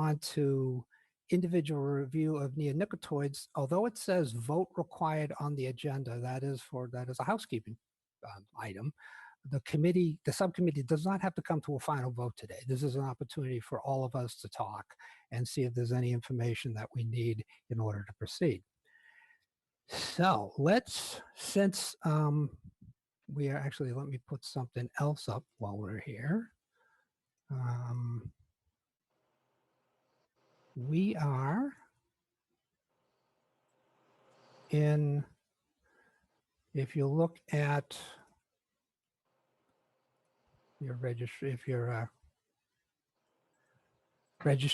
on to individual review of neonicotinoids, although it says vote required on the agenda, that is a housekeeping item. The subcommittee does not have to come to a final vote today. This is an opportunity for all of us to talk and see if there's any information that we need in order to proceed. So since we are actually, let me put something else up while we're here. We are in, if you look at your registry, if you're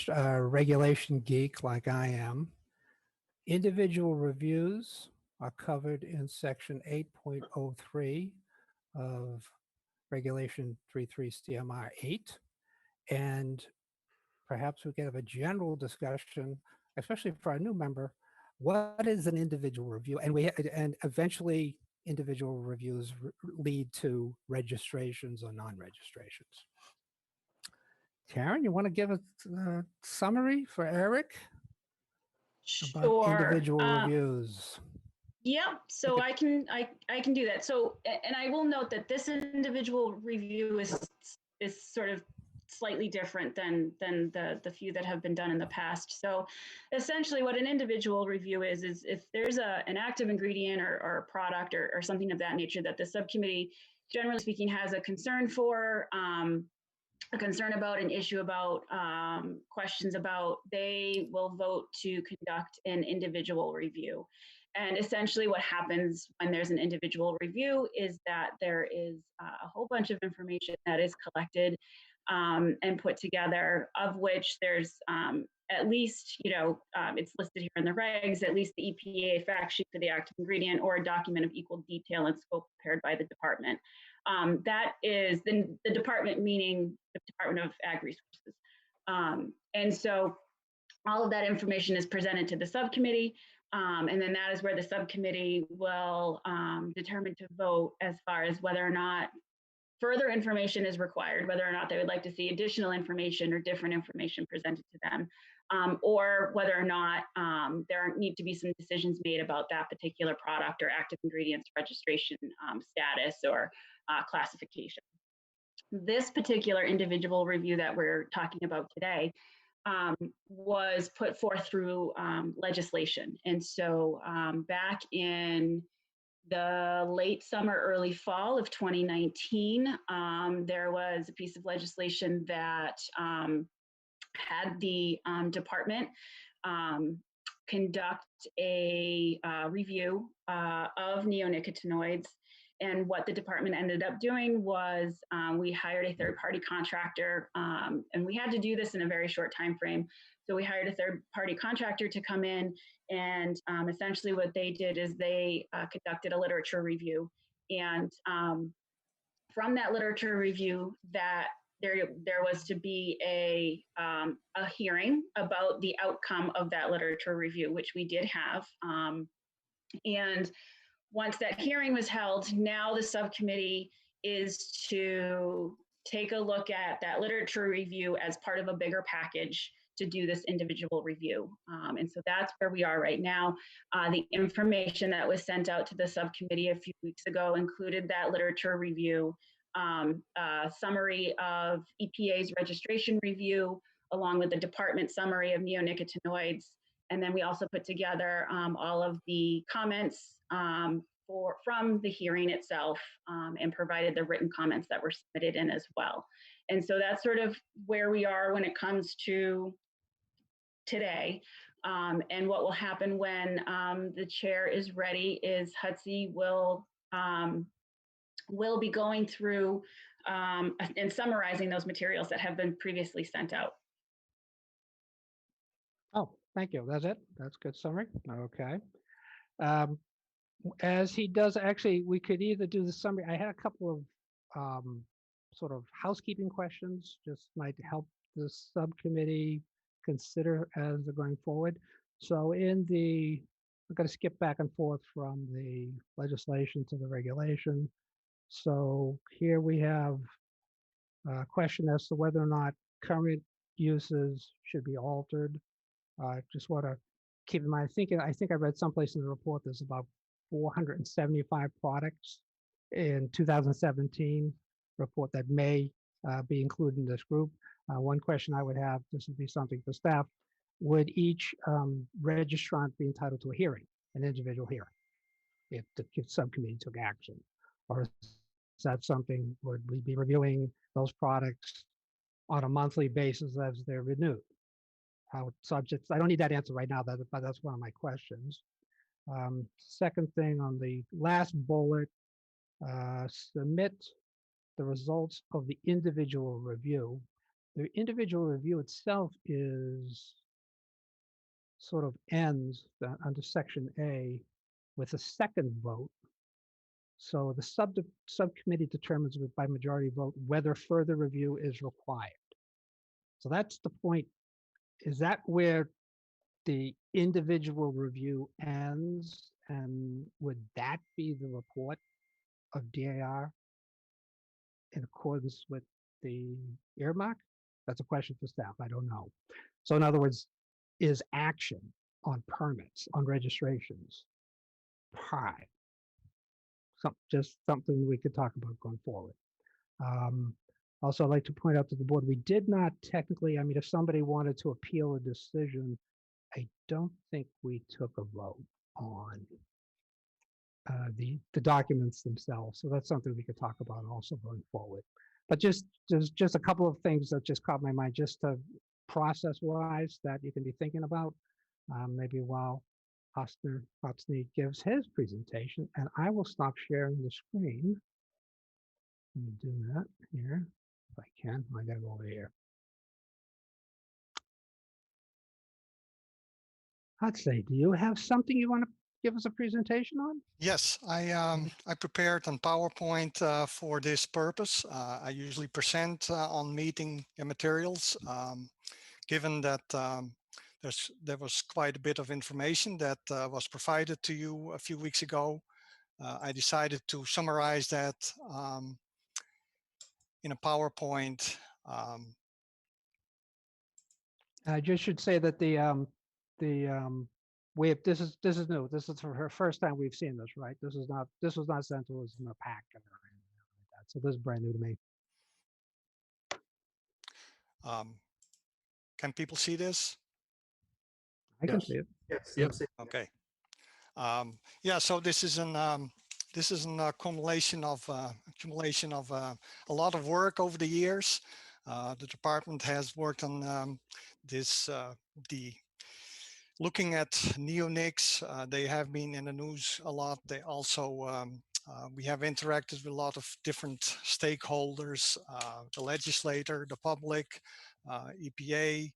a regulation geek like I am, individual reviews are covered in section 8.03 of regulation 33 CMR 8. And perhaps we could have a general discussion, especially for our new member, what is an individual review? And eventually individual reviews lead to registrations or non-registrations. Karen, you want to give a summary for Eric about individual reviews? Yeah, so I can do that. So, and I will note that this individual review is sort of slightly different than the few that have been done in the past. So essentially what an individual review is if there's an active ingredient or a product or something of that nature that the subcommittee, generally speaking, has a concern for, a concern about, an issue about, questions about, they will vote to conduct an individual review. And essentially what happens when there's an individual review is that there is a whole bunch of information that is collected and put together, of which there's at least, it's listed here in the regs, at least the EPA fact sheet for the active ingredient or a document of equal detail and scope prepared by the department. That is the department, meaning the Department of Ag Resources. And so all of that information is presented to the subcommittee. And then that is where the subcommittee will determine to vote as far as whether or not further information is required, whether or not they would like to see additional information or different information presented to them, or whether or not there need to be some decisions made about that particular product or active ingredients registration status or classification. This particular individual review that we're talking about today was put forth through legislation. And so back in the late summer, early fall of 2019, there was a piece of legislation that had the department conduct a review of neonicotinoids. And what the department ended up doing was we hired a third-party contractor, and we had to do this in a very short time frame. So we hired a third-party contractor to come in, and essentially what they did is they conducted a literature review. And from that literature review, that there was to be a hearing about the outcome of that literature review, which we did have. And once that hearing was held, now the subcommittee is to take a look at that literature review as part of a bigger package to do this individual review. And so that's where we are right now. The information that was sent out to the subcommittee a few weeks ago included that literature review, a summary of EPA's registration review, along with the department summary of neonicotinoids. And then we also put together all of the comments from the hearing itself and provided the written comments that were submitted in as well. And so that's sort of where we are when it comes to today. And what will happen when the chair is ready is Hutzi will be going through and summarizing those materials that have been previously sent out. Oh, thank you. That's it. That's good summary. Okay. As he does, actually, we could either do the summary. I had a couple of sort of housekeeping questions, just might help the subcommittee consider as they're going forward. So I'm going to skip back and forth from the legislation to the regulation. So here we have a question as to whether or not current uses should be altered. Just want to keep in mind, I think I read someplace in the report there's about 475 products in 2017 report that may be included in this group. One question I would have, this would be something for staff, would each registrant be entitled to a hearing, an individual hearing, if the subcommittee took action? Or is that something, would we be reviewing those products on a monthly basis as they're renewed? How subjects, I don't need that answer right now, but that's one of my questions. Second thing on the last bullet, submit the results of the individual review. The individual review itself is sort of ends under section A with a second vote. So the subcommittee determines by majority vote whether further review is required. So that's the point. Is that where the individual review ends, and would that be the report of DAR in accordance with the earmark? That's a question for staff. I don't know. So in other words, is action on permits, on registrations, part? Just something we could talk about going forward. Also, I'd like to point out to the board, we did not technically, I mean, if somebody wanted to appeal a decision, I don't think we took a vote on the documents themselves. So that's something we could talk about also going forward. But there's just a couple of things that just caught my mind, just to process-wise that you can be thinking about, maybe while Hotsney gives his presentation, and I will stop sharing the screen. Let me do that here, if I can. I gotta go over here. Hotsney, do you have something you want to give us a presentation on? Yes, I prepared on PowerPoint for this purpose. I usually present on meeting materials. Given that there was quite a bit of information that was provided to you a few weeks ago, I decided to summarize that in a PowerPoint. I just should say that this is new. This is for her first time we've seen this, right? This was not sent to us in a pack or anything like that. So this is brand new to me. Can people see this? I can see it. Yes. Yep. Okay. Yeah. So this is an accumulation of a lot of work over the years. The department has worked on looking at neonics. They have been in the news a lot. They also we have interacted with a lot of different stakeholders, the legislator, the public, EPA.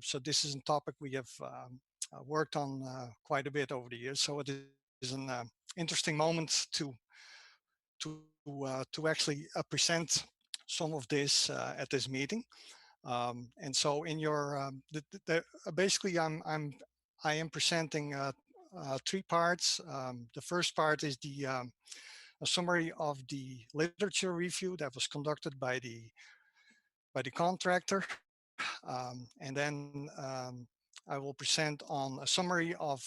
So this is a topic we have worked on quite a bit over the years. So it is an interesting moment to actually present some of this at this meeting. And so in your basically I am presenting 3 parts. The first part is a summary of the literature review that was conducted by the contractor, and then I will present on a summary of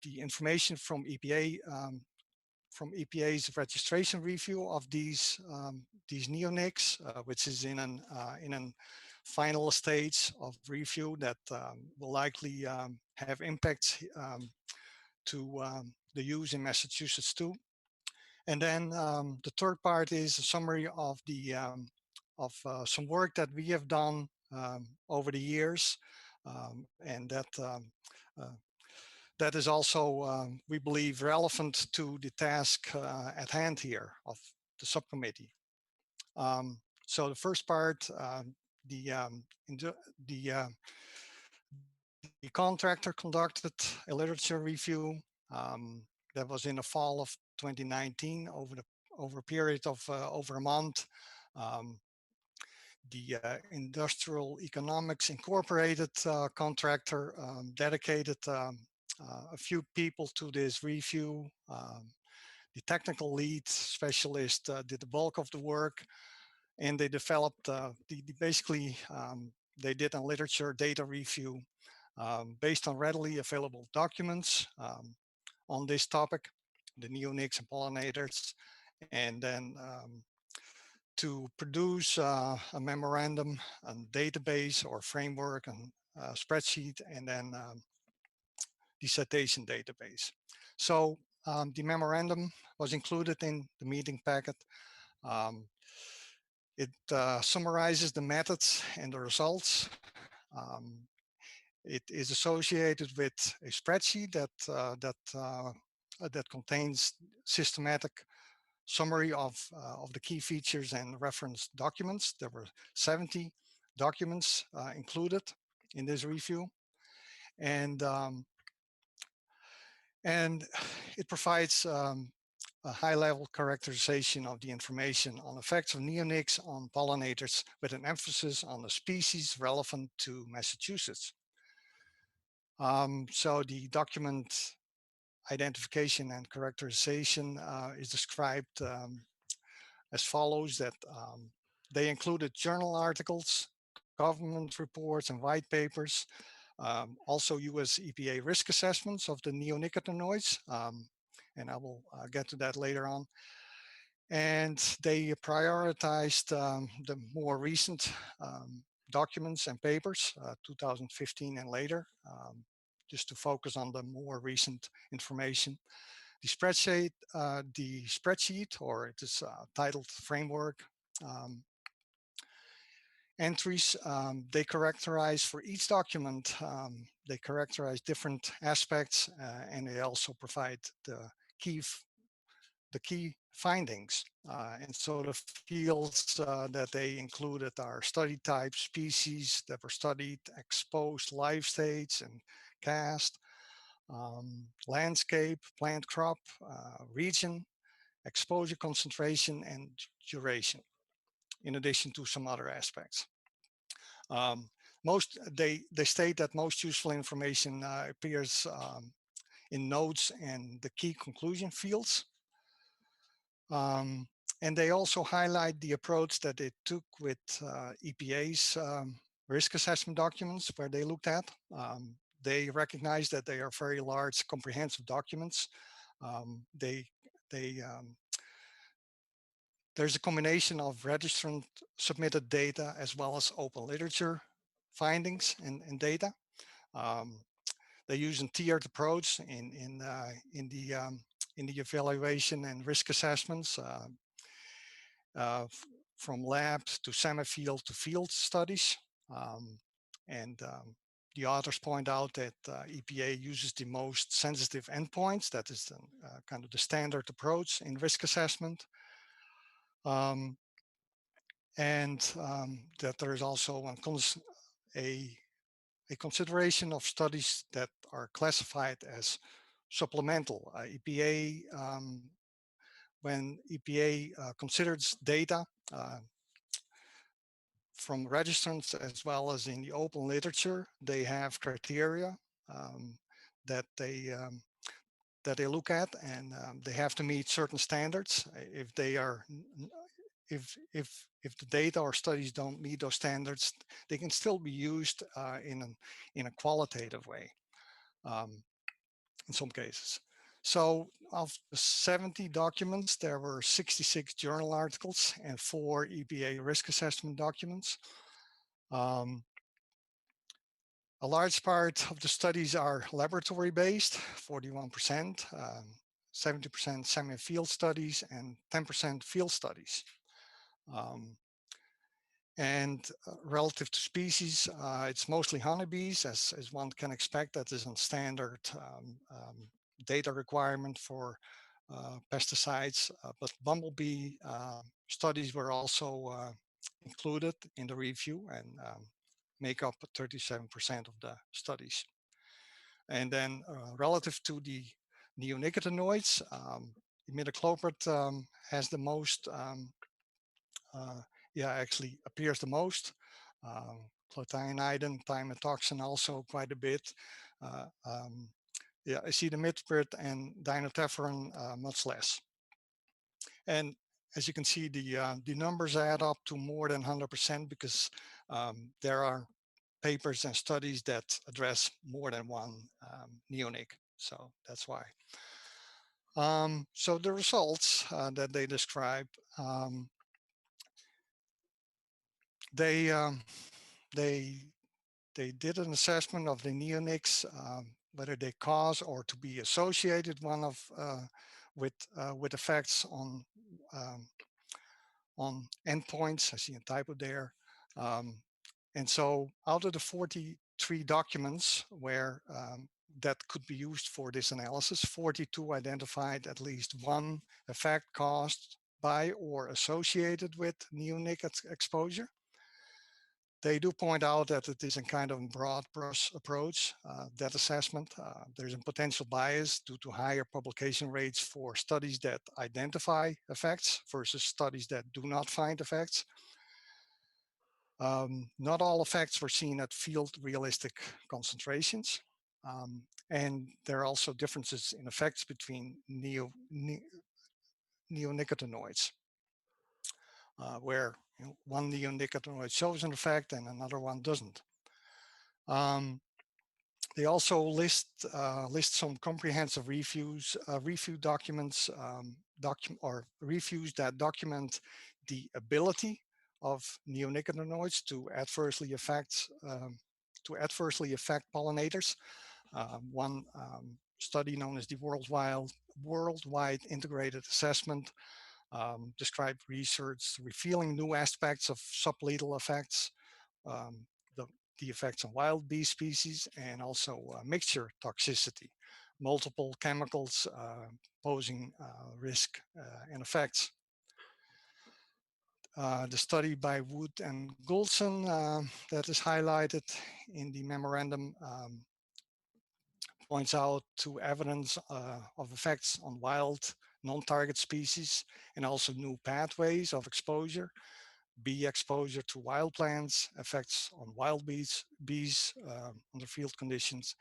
the information from EPA. From EPA's registration review of these neonics, which is in an final stage of review that will likely have impacts to the use in Massachusetts too. And then the third part is a summary of the some work that we have done over the years, and that is also, we believe, relevant to the task at hand here of the subcommittee. So the first part, the contractor conducted a literature review that was in the fall of 2019 over a period of over a month. The Industrial Economics Incorporated contractor dedicated a few people to this review. The technical lead specialist did the bulk of the work, and they developed basically they did a literature data review based on readily available documents on this topic, the neonics and pollinators, and then to produce a memorandum, a database or framework, and a spreadsheet, and then the citation database. So the memorandum was included in the meeting packet. It summarizes the methods and the results. It is associated with a spreadsheet that contains systematic summary of the key features and reference documents. There were 70 documents included in this review, and it provides a high-level characterization of the information on effects of neonics on pollinators, with an emphasis on the species relevant to Massachusetts. So the document identification and characterization is described as follows: that they included journal articles, government reports and white papers, also US EPA risk assessments of the neonicotinoids, and I will get to that later on. And they prioritized the more recent documents and papers, 2015 and later, just to focus on the more recent information. The spreadsheet, or it is titled framework entries, they characterize for each document, they characterize different aspects, and they also provide the key findings. And so the fields that they included are study type, species that were studied, exposed life states and cast, landscape, plant crop, region, exposure concentration, and duration, in addition to some other aspects. They state that most useful information appears in notes and the key conclusion fields. And they also highlight the approach that they took with EPA's risk assessment documents, where they looked at. They recognize that they are very large, comprehensive documents. There's a combination of registrant submitted data as well as open literature findings and data. They use a tiered approach in the evaluation and risk assessments, from labs to semi-field to field studies. The authors point out that EPA uses the most sensitive endpoints. That is kind of the standard approach in risk assessment. That there is also a consideration of studies that are classified as supplemental. EPA, when EPA considers data from registrants as well as in the open literature, they have criteria that they look at, and they have to meet certain standards. If they are, if the data or studies don't meet those standards, they can still be used in a qualitative way in some cases. So of the 70 documents, there were 66 journal articles and 4 EPA risk assessment documents. A large part of the studies are laboratory based, 41%, 70% semi-field studies, and 10% field studies. Relative to species, it's mostly honeybees, as one can expect. That is a standard data requirement for pesticides, but bumblebee studies were also included in the review and make up 37% of the studies. And then relative to the neonicotinoids, imidacloprid has the most, actually appears the most. Clothionidin, thiamethoxam also quite a bit. Acetamiprid and dinotefuran much less. And as you can see, the numbers add up to more than 100% because there are papers and studies that address more than one neonic. So that's why. So the results that they describe, they they did an assessment of the neonics, whether they cause or to be associated with effects on endpoints. I see a typo there. And so out of the 43 documents where that could be used for this analysis, 42 identified at least one effect caused by or associated with neonic exposure. They do point out that it is a kind of broad brush approach, that assessment. There's a potential bias due to higher publication rates for studies that identify effects versus studies that do not find effects. Not all effects were seen at field realistic concentrations. And there are also differences in effects between neonicotinoids, where one neonicotinoid shows an effect and another one doesn't. They also list some comprehensive reviews, review documents, or reviews that document the ability of neonicotinoids to adversely affect pollinators. One study known as the Worldwide Integrated Assessment described research revealing new aspects of sublethal effects, the effects on wild bee species, and also mixture toxicity, multiple chemicals posing risk and effects. The study by Wood and Goulson that is highlighted in the memorandum points out to evidence of effects on wild non-target species and also new pathways of exposure, bee exposure to wild plants, effects on wild bees under field conditions,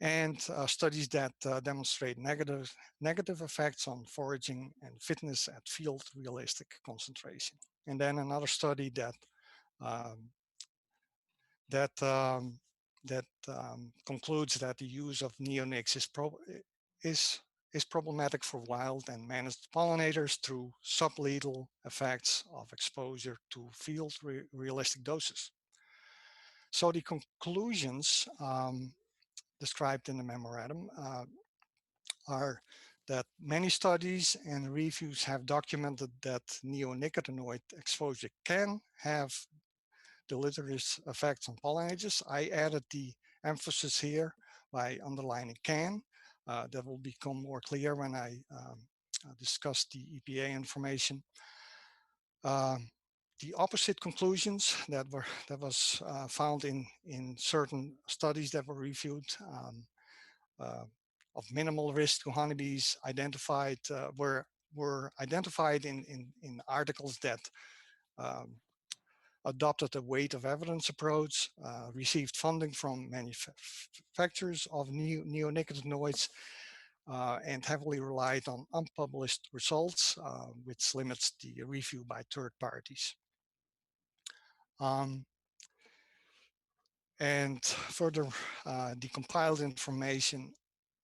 and studies that demonstrate negative effects on foraging and fitness at field realistic concentration. And then another study that concludes that the use of neonics is problematic for wild and managed pollinators through sublethal effects of exposure to field realistic doses. So the conclusions described in the memorandum are that many studies and reviews have documented that neonicotinoid exposure can have deleterious effects on pollinators. I added the emphasis here by underlining can. That will become more clear when I discuss the EPA information. The opposite conclusions that was found in certain studies that were reviewed of minimal risk to honeybees identified were identified in articles that adopted a weight of evidence approach, received funding from manufacturers of neonicotinoids, and heavily relied on unpublished results, which limits the review by third parties. And further, the compiled information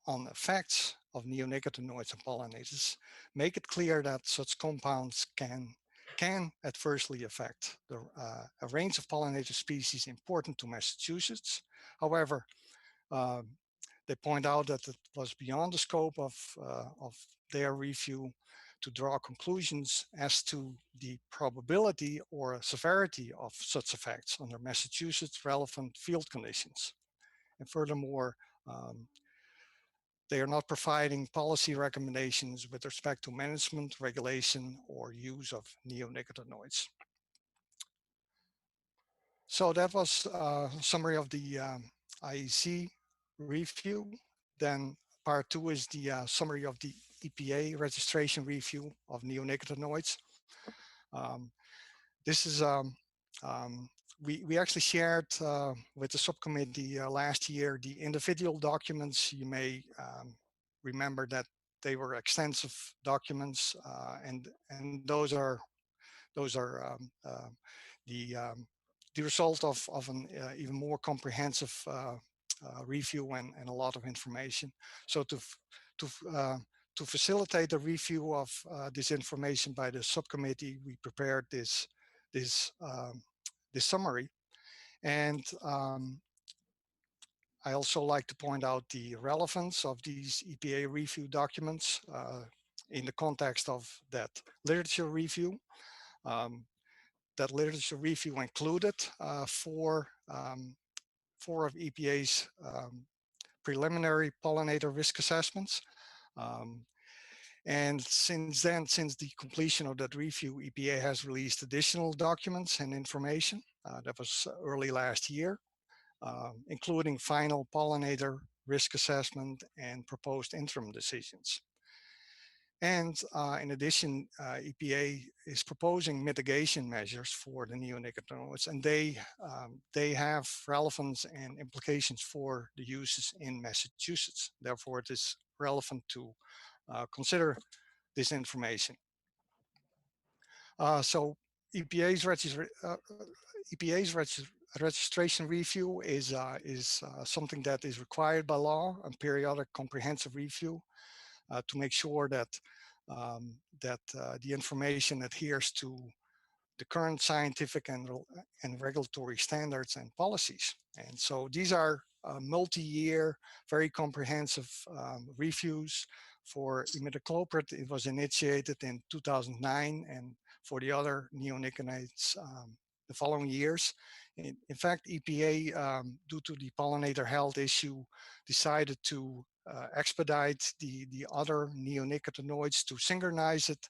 on effects of neonicotinoids and pollinators make it clear that such compounds can adversely affect a range of pollinator species important to Massachusetts. However, they point out that it was beyond the scope of their review to draw conclusions as to the probability or severity of such effects under Massachusetts relevant field conditions. And furthermore, they are not providing policy recommendations with respect to management, regulation, or use of neonicotinoids. So that was a summary of the IEC review. Then part two is the summary of the EPA registration review of neonicotinoids. This is we actually shared with the subcommittee last year the individual documents. You may remember that they were extensive documents, and those are the the result of an even more comprehensive review and a lot of information. So to to facilitate the review of this information by the subcommittee, we prepared this this summary. And I also like to point out the relevance of these EPA review documents in the context of that literature review. That literature review included four of EPA's preliminary pollinator risk assessments. Um, and since then, since the completion of that review, EPA has released additional documents and information. That was early last year, including final pollinator risk assessment and proposed interim decisions. And in addition, EPA is proposing mitigation measures for the neonicotinoids, and they have relevance and implications for the uses in Massachusetts. Therefore, it is relevant to consider this information. So EPA's, EPA's registration review is something that is required by law, a periodic comprehensive review to make sure that the information adheres to the current scientific and regulatory standards and policies. And so these are multi-year, very comprehensive reviews. For imidacloprid, it was initiated in 2009, and for the other neonicotinoids, the following years. In fact, EPA, due to the pollinator health issue, decided to expedite the other neonicotinoids, to synchronize it,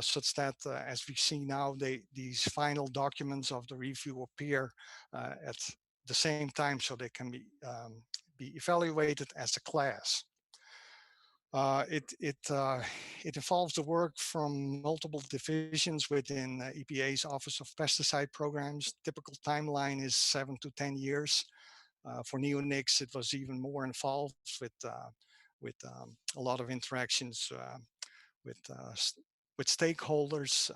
such that as we see now, these final documents of the review appear at the same time, so they can be evaluated as a class. It involves the work from multiple divisions within EPA's Office of Pesticide Programs. Typical timeline is 7 to 10 years. For neonics, it was even more involved with a lot of interactions with stakeholders,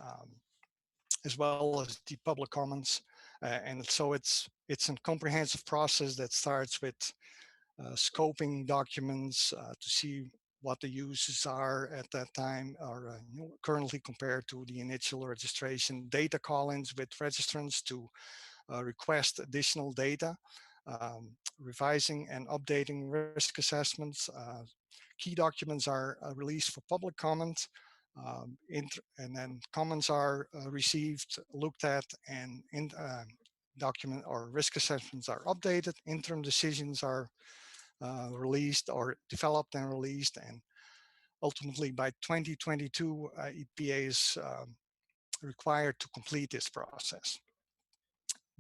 as well as the public comments. And so it's a comprehensive process that starts with scoping documents to see what the uses are at that time, or currently compared to the initial registration, data call-ins with registrants to request additional data, revising and updating risk assessments. Key documents are released for public comment, and then comments are received, looked at, and document or risk assessments are updated. Interim decisions are released or developed and released, and ultimately by 2022, EPA is required to complete this process.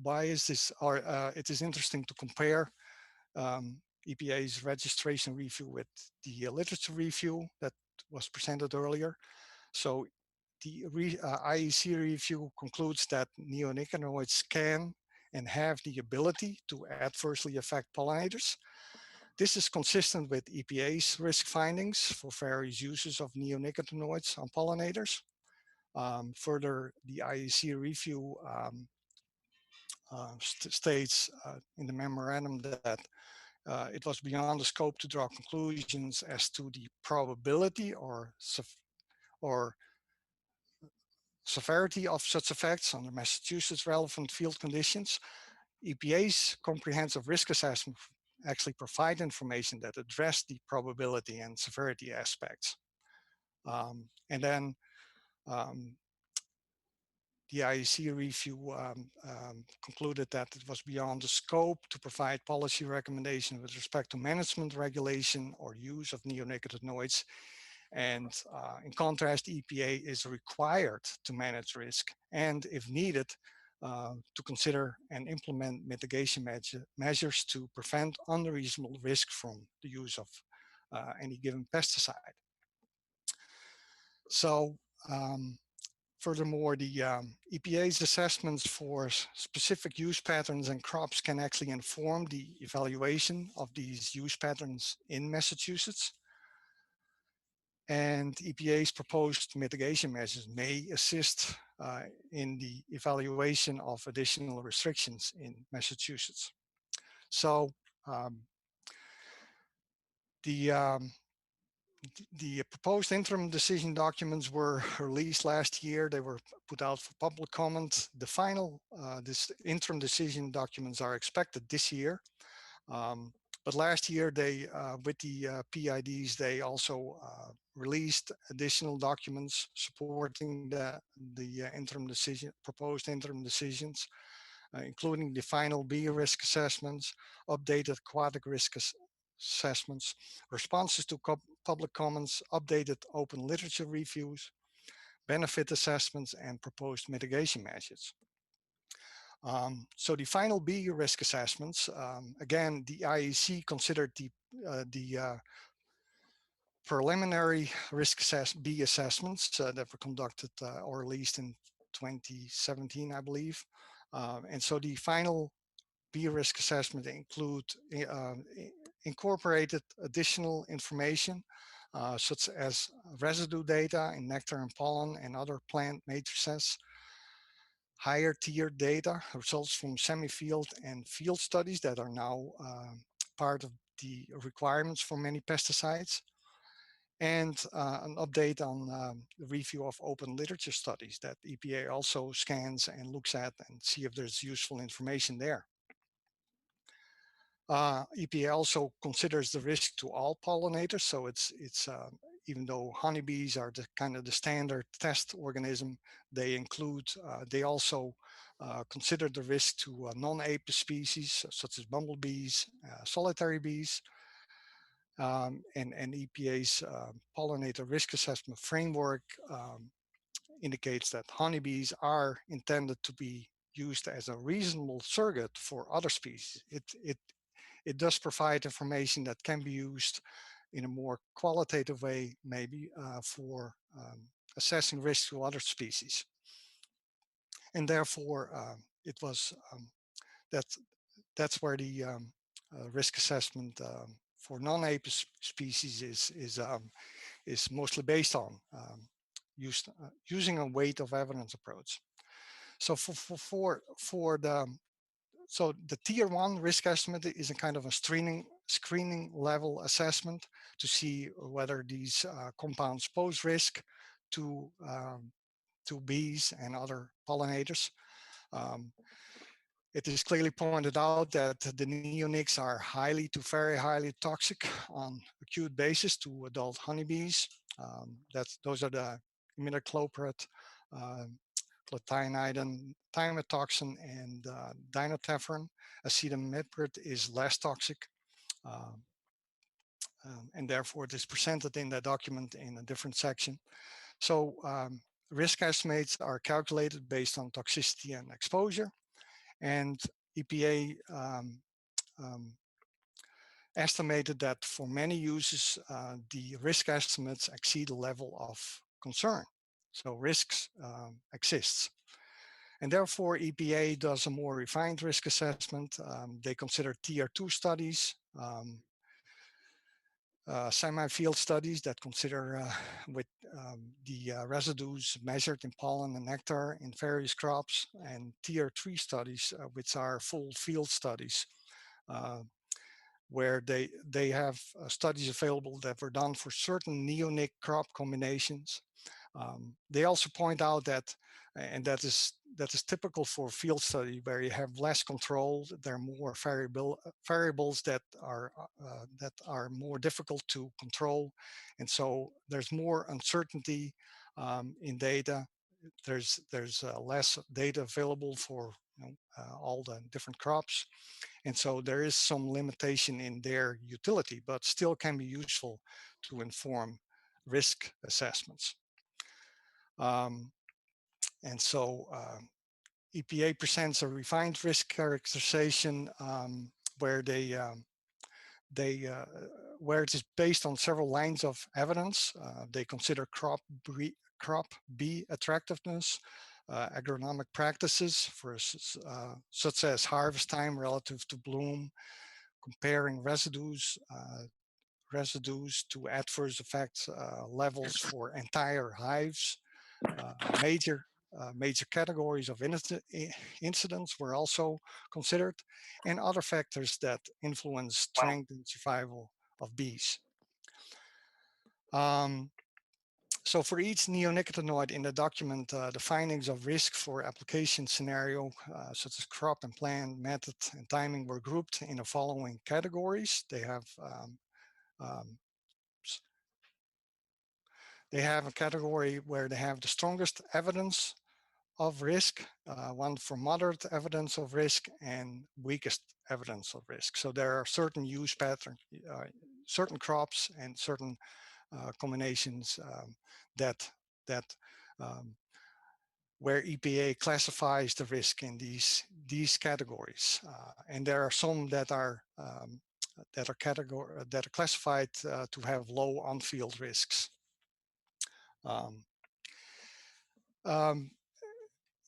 Why is this? Or it is interesting to compare EPA's registration review with the literature review that was presented earlier. So the IEC review concludes that neonicotinoids can and have the ability to adversely affect pollinators. This is consistent with EPA's risk findings for various uses of neonicotinoids on pollinators. Further, the IEC review states in the memorandum that it was beyond the scope to draw conclusions as to the probability or severity of such effects under Massachusetts relevant field conditions. EPA's comprehensive risk assessment actually provide information that address the probability and severity aspects. And then the IEC review concluded that it was beyond the scope to provide policy recommendations with respect to management, regulation, or use of neonicotinoids. And in contrast, EPA is required to manage risk and, if needed, to consider and implement mitigation measures to prevent unreasonable risk from the use of any given pesticide. So, furthermore, the EPA's assessments for specific use patterns and crops can actually inform the evaluation of these use patterns in Massachusetts. And EPA's proposed mitigation measures may assist in the evaluation of additional restrictions in Massachusetts. So um, the proposed interim decision documents were released last year. They were put out for public comment. The final this interim decision documents are expected this year. But last year, they, with the PIDs, they also released additional documents supporting the interim decision, proposed interim decisions, including the final bee risk assessments, updated aquatic risk assessments, responses to public comments, updated open literature reviews, benefit assessments, and proposed mitigation measures. So the final bee risk assessments, again, the IEC considered the preliminary risk bee assessments that were conducted or released in 2017, I believe. And so the final bee risk assessment incorporated additional information such as residue data in nectar and pollen and other plant matrices, higher tier data, results from semi-field and field studies that are now part of the requirements for many pesticides, and an update on the review of open literature studies that EPA also scans and looks at and see if there's useful information there. EPA also considers the risk to all pollinators, so it's even though honeybees are the kind of the standard test organism, they include, they also consider the risk to non-apis species such as bumblebees, solitary bees, and EPA's pollinator risk assessment framework indicates that honeybees are intended to be used as a reasonable surrogate for other species. It does provide information that can be used in a more qualitative way, maybe for assessing risk to other species. And therefore, it was that's where the risk assessment for non-apis species is mostly based on, using a weight of evidence approach. So for the tier 1 risk estimate is a kind of a screening level assessment to see whether these compounds pose risk to bees and other pollinators. It is clearly pointed out that the neonics are highly to very highly toxic on acute basis to adult honeybees. Those are the imidacloprid, clethodim, thimertoxin, and dinotefuran. Acetamiprid is less toxic, and therefore it is presented in the document in a different section. So risk estimates are calculated based on toxicity and exposure, and EPA estimated that for many uses, the risk estimates exceed the level of concern. So risks exists. And therefore, EPA does a more refined risk assessment. They consider tier 2 studies, semi-field studies that consider with the residues measured in pollen and nectar in various crops, and tier 3 studies, which are full field studies, where they have studies available that were done for certain neonic crop combinations. They also point out that, and that is typical for field study where you have less control. There are more variables that are more difficult to control, and so there's more uncertainty in data. There's less data available for all the different crops, and so there is some limitation in their utility, but still can be useful to inform risk assessments. And so EPA presents a refined risk characterization where where it is based on several lines of evidence. They consider crop bee attractiveness, agronomic practices such as harvest time relative to bloom, comparing residues, residues to adverse effect levels for entire hives. Major categories of incidents were also considered, and other factors that influence strength and survival of bees. So for each neonicotinoid in the document, the findings of risk for application scenario, such as crop and plant, method, and timing, were grouped in the following categories. They have a category where they have the strongest evidence of risk, one for moderate evidence of risk, and weakest evidence of risk. So there are certain use patterns, certain crops, and certain combinations that where EPA classifies the risk in these categories, and there are some that are classified to have low on-field risks.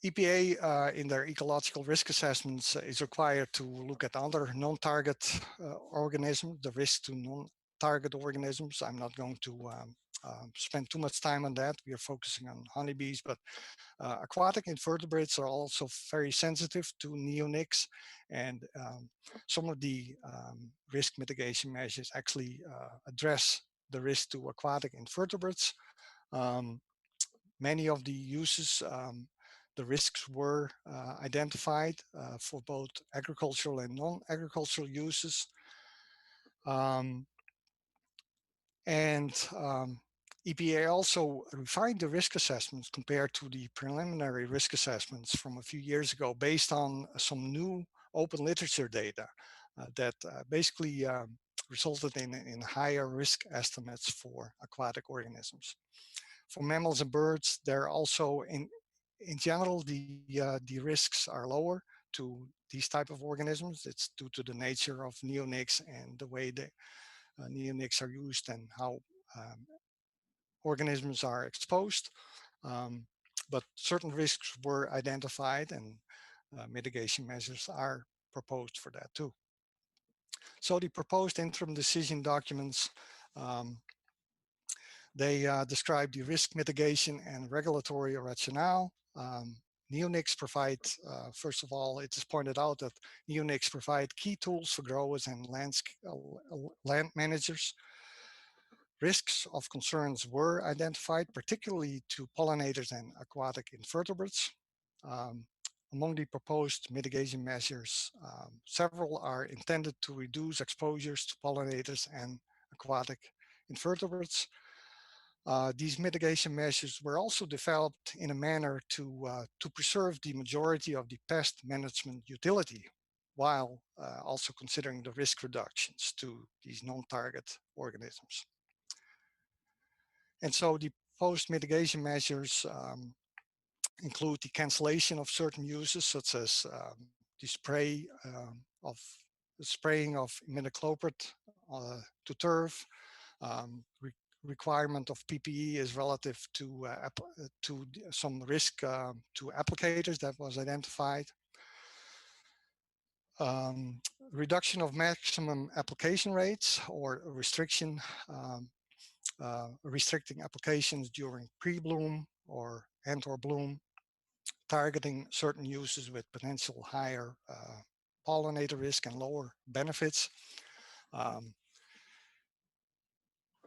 EPA in their ecological risk assessments is required to look at other non-target organisms, the risk to non-target organisms. I'm not going to spend too much time on that. We are focusing on honeybees, but aquatic invertebrates are also very sensitive to neonics, and some of the risk mitigation measures actually address the risk to aquatic invertebrates. Many of the uses, the risks were identified for both agricultural and non-agricultural uses. EPA also refined the risk assessments compared to the preliminary risk assessments from a few years ago based on some new open literature data that basically resulted in higher risk estimates for aquatic organisms. For mammals and birds, they're also in general, the risks are lower to these type of organisms. It's due to the nature of neonics and the way the neonics are used and how organisms are exposed. But certain risks were identified, and mitigation measures are proposed for that too. So the proposed interim decision documents, they describe the risk mitigation and regulatory rationale. Neonics provide, first of all, it is pointed out that neonics provide key tools for growers and land managers. Risks of concerns were identified, particularly to pollinators and aquatic invertebrates. Among the proposed mitigation measures, several are intended to reduce exposures to pollinators and aquatic invertebrates. These mitigation measures were also developed in a manner to preserve the majority of the pest management utility, while also considering the risk reductions to these non-target organisms. And so the proposed mitigation measures include the cancellation of certain uses, such as the spraying of imidacloprid to turf. Requirement of PPE is relative to some risk to applicators that was identified. Reduction of maximum application rates or restriction, restricting applications during pre-bloom or bloom, targeting certain uses with potential higher pollinator risk and lower benefits.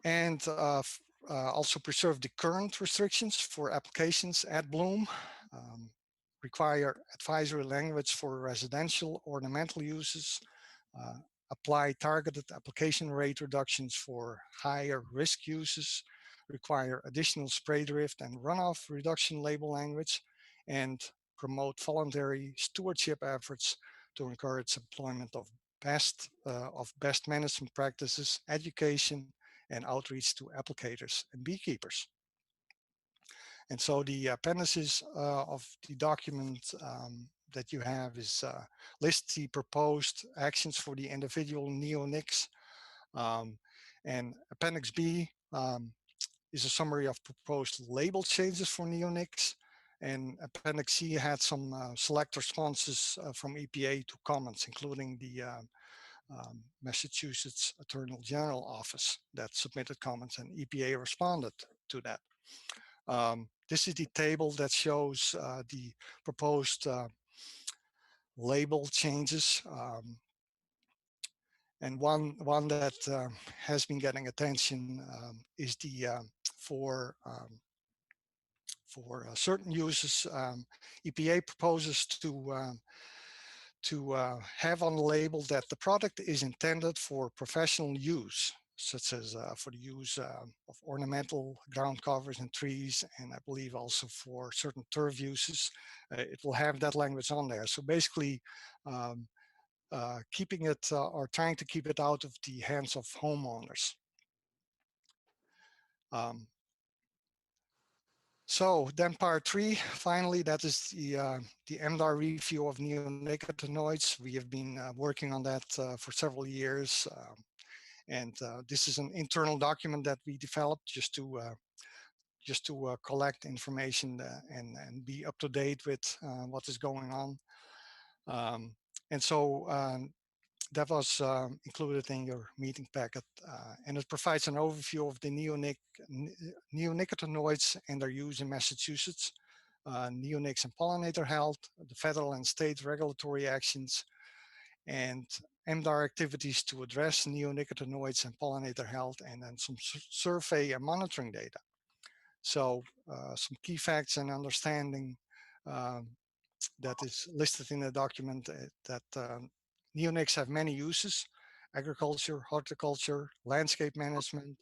And also preserve the current restrictions for applications at bloom, require advisory language for residential ornamental uses, apply targeted application rate reductions for higher risk uses, require additional spray drift and runoff reduction label language, and promote voluntary stewardship efforts to encourage employment of best management practices, education, and outreach to applicators and beekeepers. And so the appendices of the document that you have is lists the proposed actions for the individual neonics. And Appendix B is a summary of proposed label changes for neonics. And Appendix C had some select responses from EPA to comments, including the Massachusetts Attorney General Office that submitted comments, and EPA responded to that. This is the table that shows the proposed label changes. And one that has been getting attention is the for certain uses, EPA proposes to have on the label that the product is intended for professional use, such as for the use of ornamental ground covers and trees, and I believe also for certain turf uses. It will have that language on there. So basically, keeping it or trying to keep it out of the hands of homeowners. So then part 3, finally, that is the MDR review of neonicotinoids. We have been working on that for several years. And this is an internal document that we developed just to collect information and be up to date with what is going on. And so that was included in your meeting packet, and it provides an overview of the neonicotinoids and their use in Massachusetts, neonics and pollinator health, the federal and state regulatory actions, and MDR activities to address neonicotinoids and pollinator health, and then some survey and monitoring data. So some key facts and understanding that is listed in the document that neonics have many uses: agriculture, horticulture, landscape management,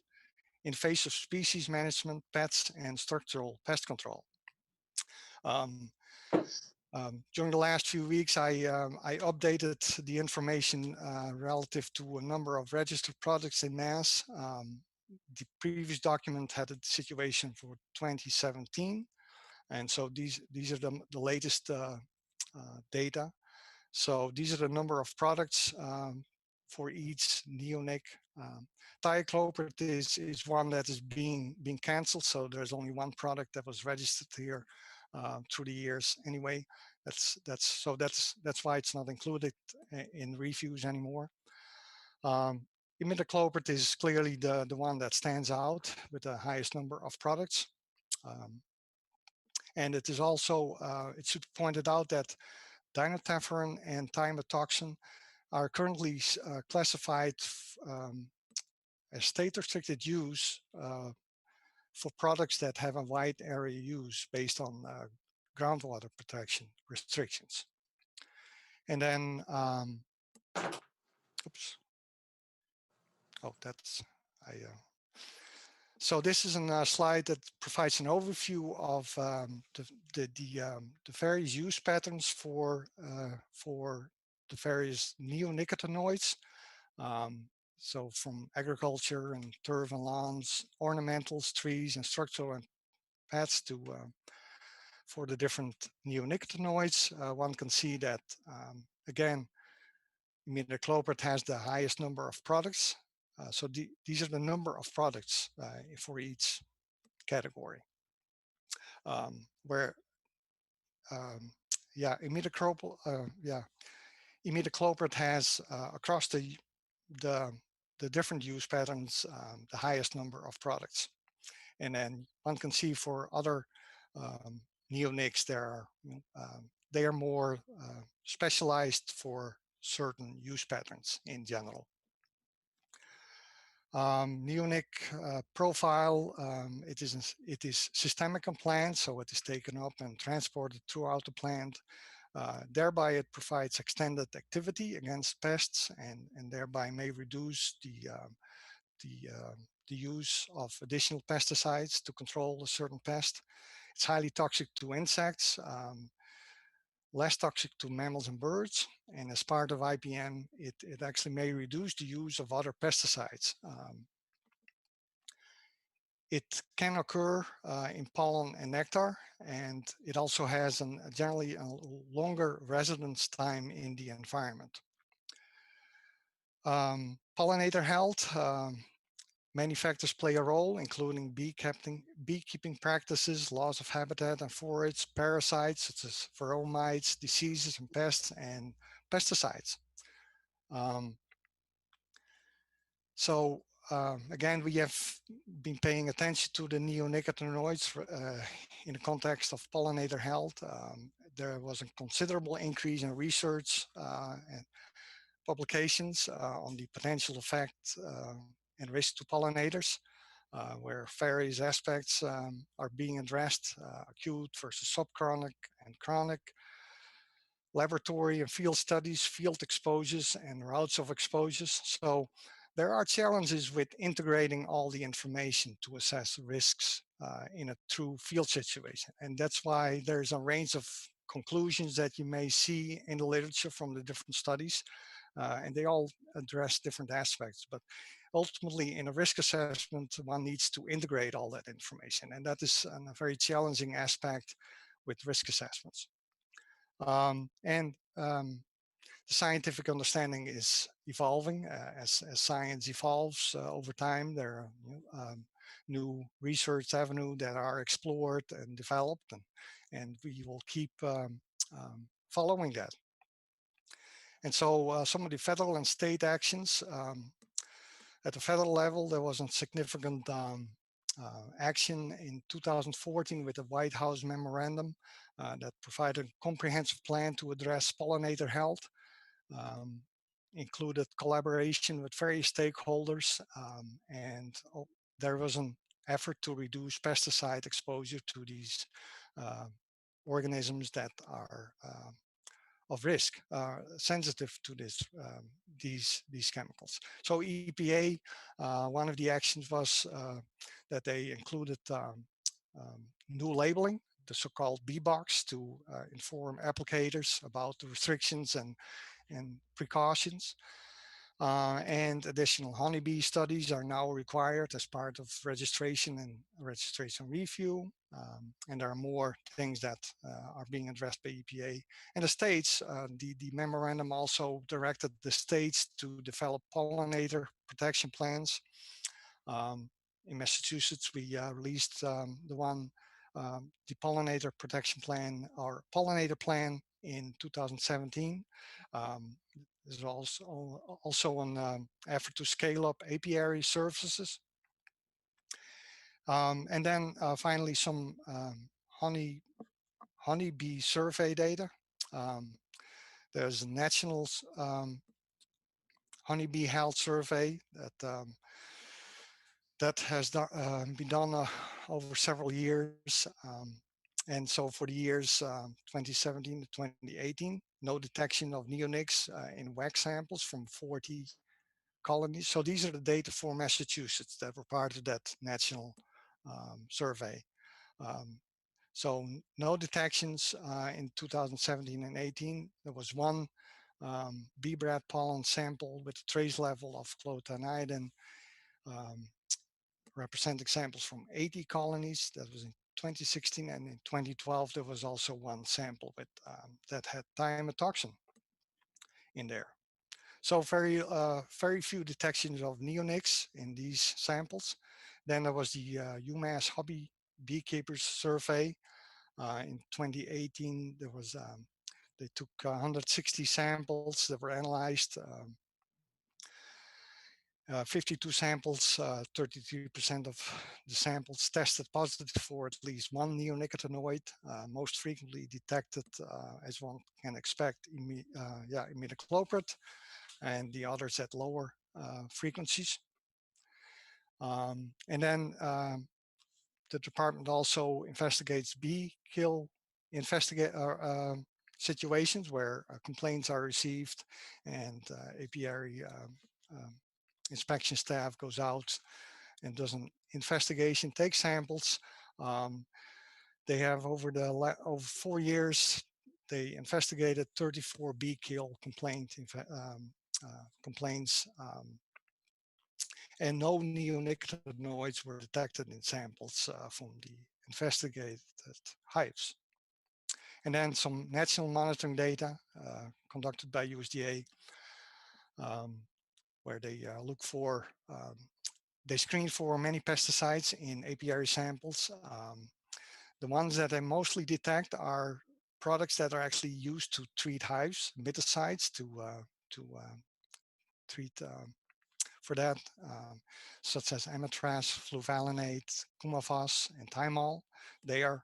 invasive species management, pets, and structural pest control. During the last few weeks, I updated the information relative to a number of registered products in Mass. The previous document had a situation for 2017. And so these are the latest data. So these are the number of products for each neonic. Thiacloprid is one that is being canceled. So there's only one product that was registered here through the years. Anyway, that's why it's not included in reviews anymore. Imidacloprid is clearly the one that stands out with the highest number of products. And it is also, it should be pointed out that dinotefuran and thiamethoxam are currently classified as state-restricted use for products that have a wide area use based on groundwater protection restrictions. And then, oops. Oh, that's, so this is a slide that provides an overview of the various use patterns for the various neonicotinoids. So from agriculture and turf and lawns, ornamentals, trees, and structural and pets to for the different neonicotinoids. One can see that again, imidacloprid has the highest number of products. So these are the number of products for each category. Where, yeah, imidacloprid has across the different use patterns the highest number of products. And then one can see for other neonics, they are more specialized for certain use patterns in general. Neonic profile, it is systemic in plant, so it is taken up and transported throughout the plant. Thereby it provides extended activity against pests and thereby may reduce the use of additional pesticides to control a certain pest. It's highly toxic to insects, less toxic to mammals and birds, and as part of IPM, it actually may reduce the use of other pesticides. It can occur in pollen and nectar, and it also has generally a longer residence time in the environment. Pollinator health, many factors play a role, including beekeeping practices, loss of habitat and forage, parasites such as pheromones, diseases and pests, and pesticides. So again, we have been paying attention to the neonicotinoids in the context of pollinator health. There was a considerable increase in research and publications on the potential effect and risk to pollinators, where various aspects are being addressed, acute versus subchronic and chronic, laboratory and field studies, field exposures, and routes of exposures. So there are challenges with integrating all the information to assess risks in a true field situation. And that's why there's a range of conclusions that you may see in the literature from the different studies. And they all address different aspects. But ultimately, in a risk assessment, one needs to integrate all that information. And that is a very challenging aspect with risk assessments. The scientific understanding is evolving as science evolves over time. There are new research avenues that are explored and developed, and we will keep following that. And so some of the federal and state actions, at the federal level, there was a significant action in 2014 with the White House memorandum that provided a comprehensive plan to address pollinator health, included collaboration with various stakeholders, and there was an effort to reduce pesticide exposure to these organisms that are of risk, sensitive to these chemicals. So EPA, one of the actions was that they included new labeling, the so-called B-box, to inform applicators about the restrictions and precautions. And additional honeybee studies are now required as part of registration and registration review. And there are more things that are being addressed by EPA. And the states, the memorandum also directed the states to develop pollinator protection plans. In Massachusetts, we released the pollinator protection plan, or pollinator plan, in 2017. There's also an effort to scale up apiary services. And then finally, some honeybee survey data. There's a national honeybee health survey that has been done over several years. And so for the years 2017 to 2018, no detection of neonics in wax samples from 40 colonies. So these are the data for Massachusetts that were part of that national survey. So no detections in 2017 and 18. There was one bee bread pollen sample with a trace level of clothianidin, representing samples from 80 colonies. That was in 2016, and in 2012 there was also one sample with that had thiamotoxin in there. So very few detections of neonics in these samples. Then there was the UMass Hobby Beekeepers Survey in 2018. There was they took 160 samples that were analyzed. 52 samples, 33% of the samples tested positive for at least one neonicotinoid, most frequently detected, as one can expect, imidacloprid, and the others at lower frequencies. And then the department also investigates bee kill situations where complaints are received, and apiary inspection staff goes out and does an investigation, takes samples. They have over 4 years, they investigated 34 bee kill complaints, and no neonicotinoids were detected in samples from the investigated hives. And then some national monitoring data conducted by USDA, where they look for, they screen for many pesticides in apiary samples. The ones that they mostly detect are products that are actually used to treat hives, miticides to treat for that, such as amatraz, fluvalinate, cumavas, and thymol. They are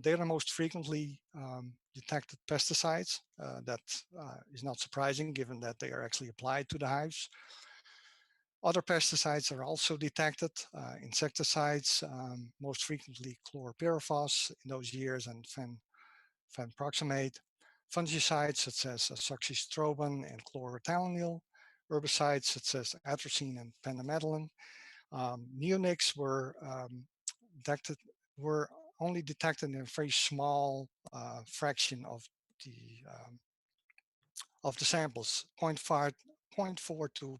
the most frequently detected pesticides. That is not surprising given that they are actually applied to the hives. Other pesticides are also detected, insecticides, most frequently chlorpyrifos in those years, and fenproxamate, fungicides such as azoxystrobin and chlorothalonil, herbicides such as atrazine and pendimethalin. Neonics detected, were only detected in a very small fraction of the samples, 0.4 to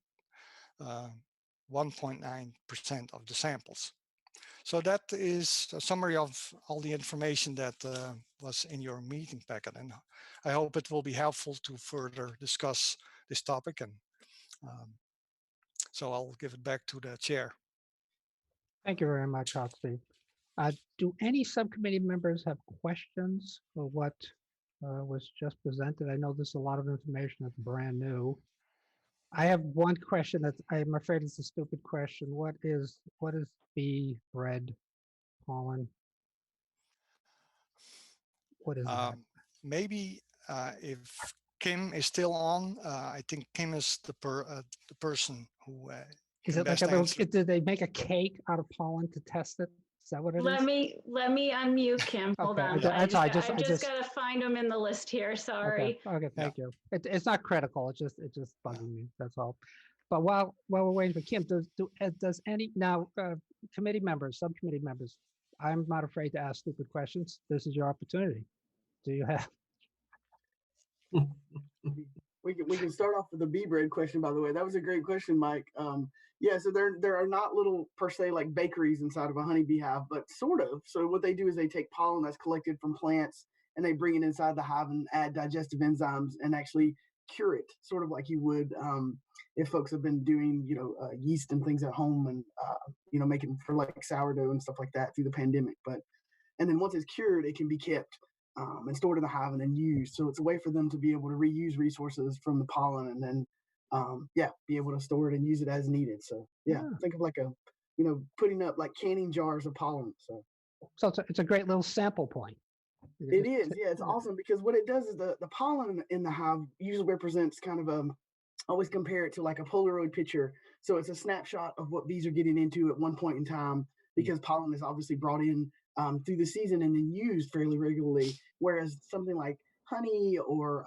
1.9% of the samples. So that is a summary of all the information that was in your meeting packet, and I hope it will be helpful to further discuss this topic. And so I'll give it back to the chair. Thank you very much, Hoxie. Do any subcommittee members have questions for what was just presented? I know there's a lot of information that's brand new. I have one question that I'm afraid it's a stupid question. What is bee bread pollen? What is that? Maybe if Kim is still on, I think Kim is the person who Is can it like best a little, answer. did they make a cake out of pollen to test it? Is that what it is? Let me unmute Kim. Hold Okay, on. I just Gotta find him in the list here. Sorry. Okay, thank you. It's not critical. It's just bugging me. That's all. But while we're waiting for Kim, does any now committee members, subcommittee members? I'm not afraid to ask stupid questions. This is your opportunity. Do you have? We can start off with the bee bread question. By the way, that was a great question, Mike. Yeah, so there are not little per se like bakeries inside of a honeybee hive, but sort of. So what they do is they take pollen that's collected from plants and they bring it inside the hive and add digestive enzymes and actually cure it, sort of like you would if folks have been doing yeast and things at home and making for like sourdough and stuff like that through the pandemic. And then once it's cured, it can be kept and stored in the hive and then used. So it's a way for them to be able to reuse resources from the pollen and then, be able to store it and use it as needed. So think of like putting up like canning jars of pollen. So it's a great little sample point. It is, yeah, it's awesome because what it does is the pollen in the hive usually represents kind of always compare it to like a Polaroid picture. So it's a snapshot of what bees are getting into at one point in time because pollen is obviously brought in through the season and then used fairly regularly. Whereas something like honey or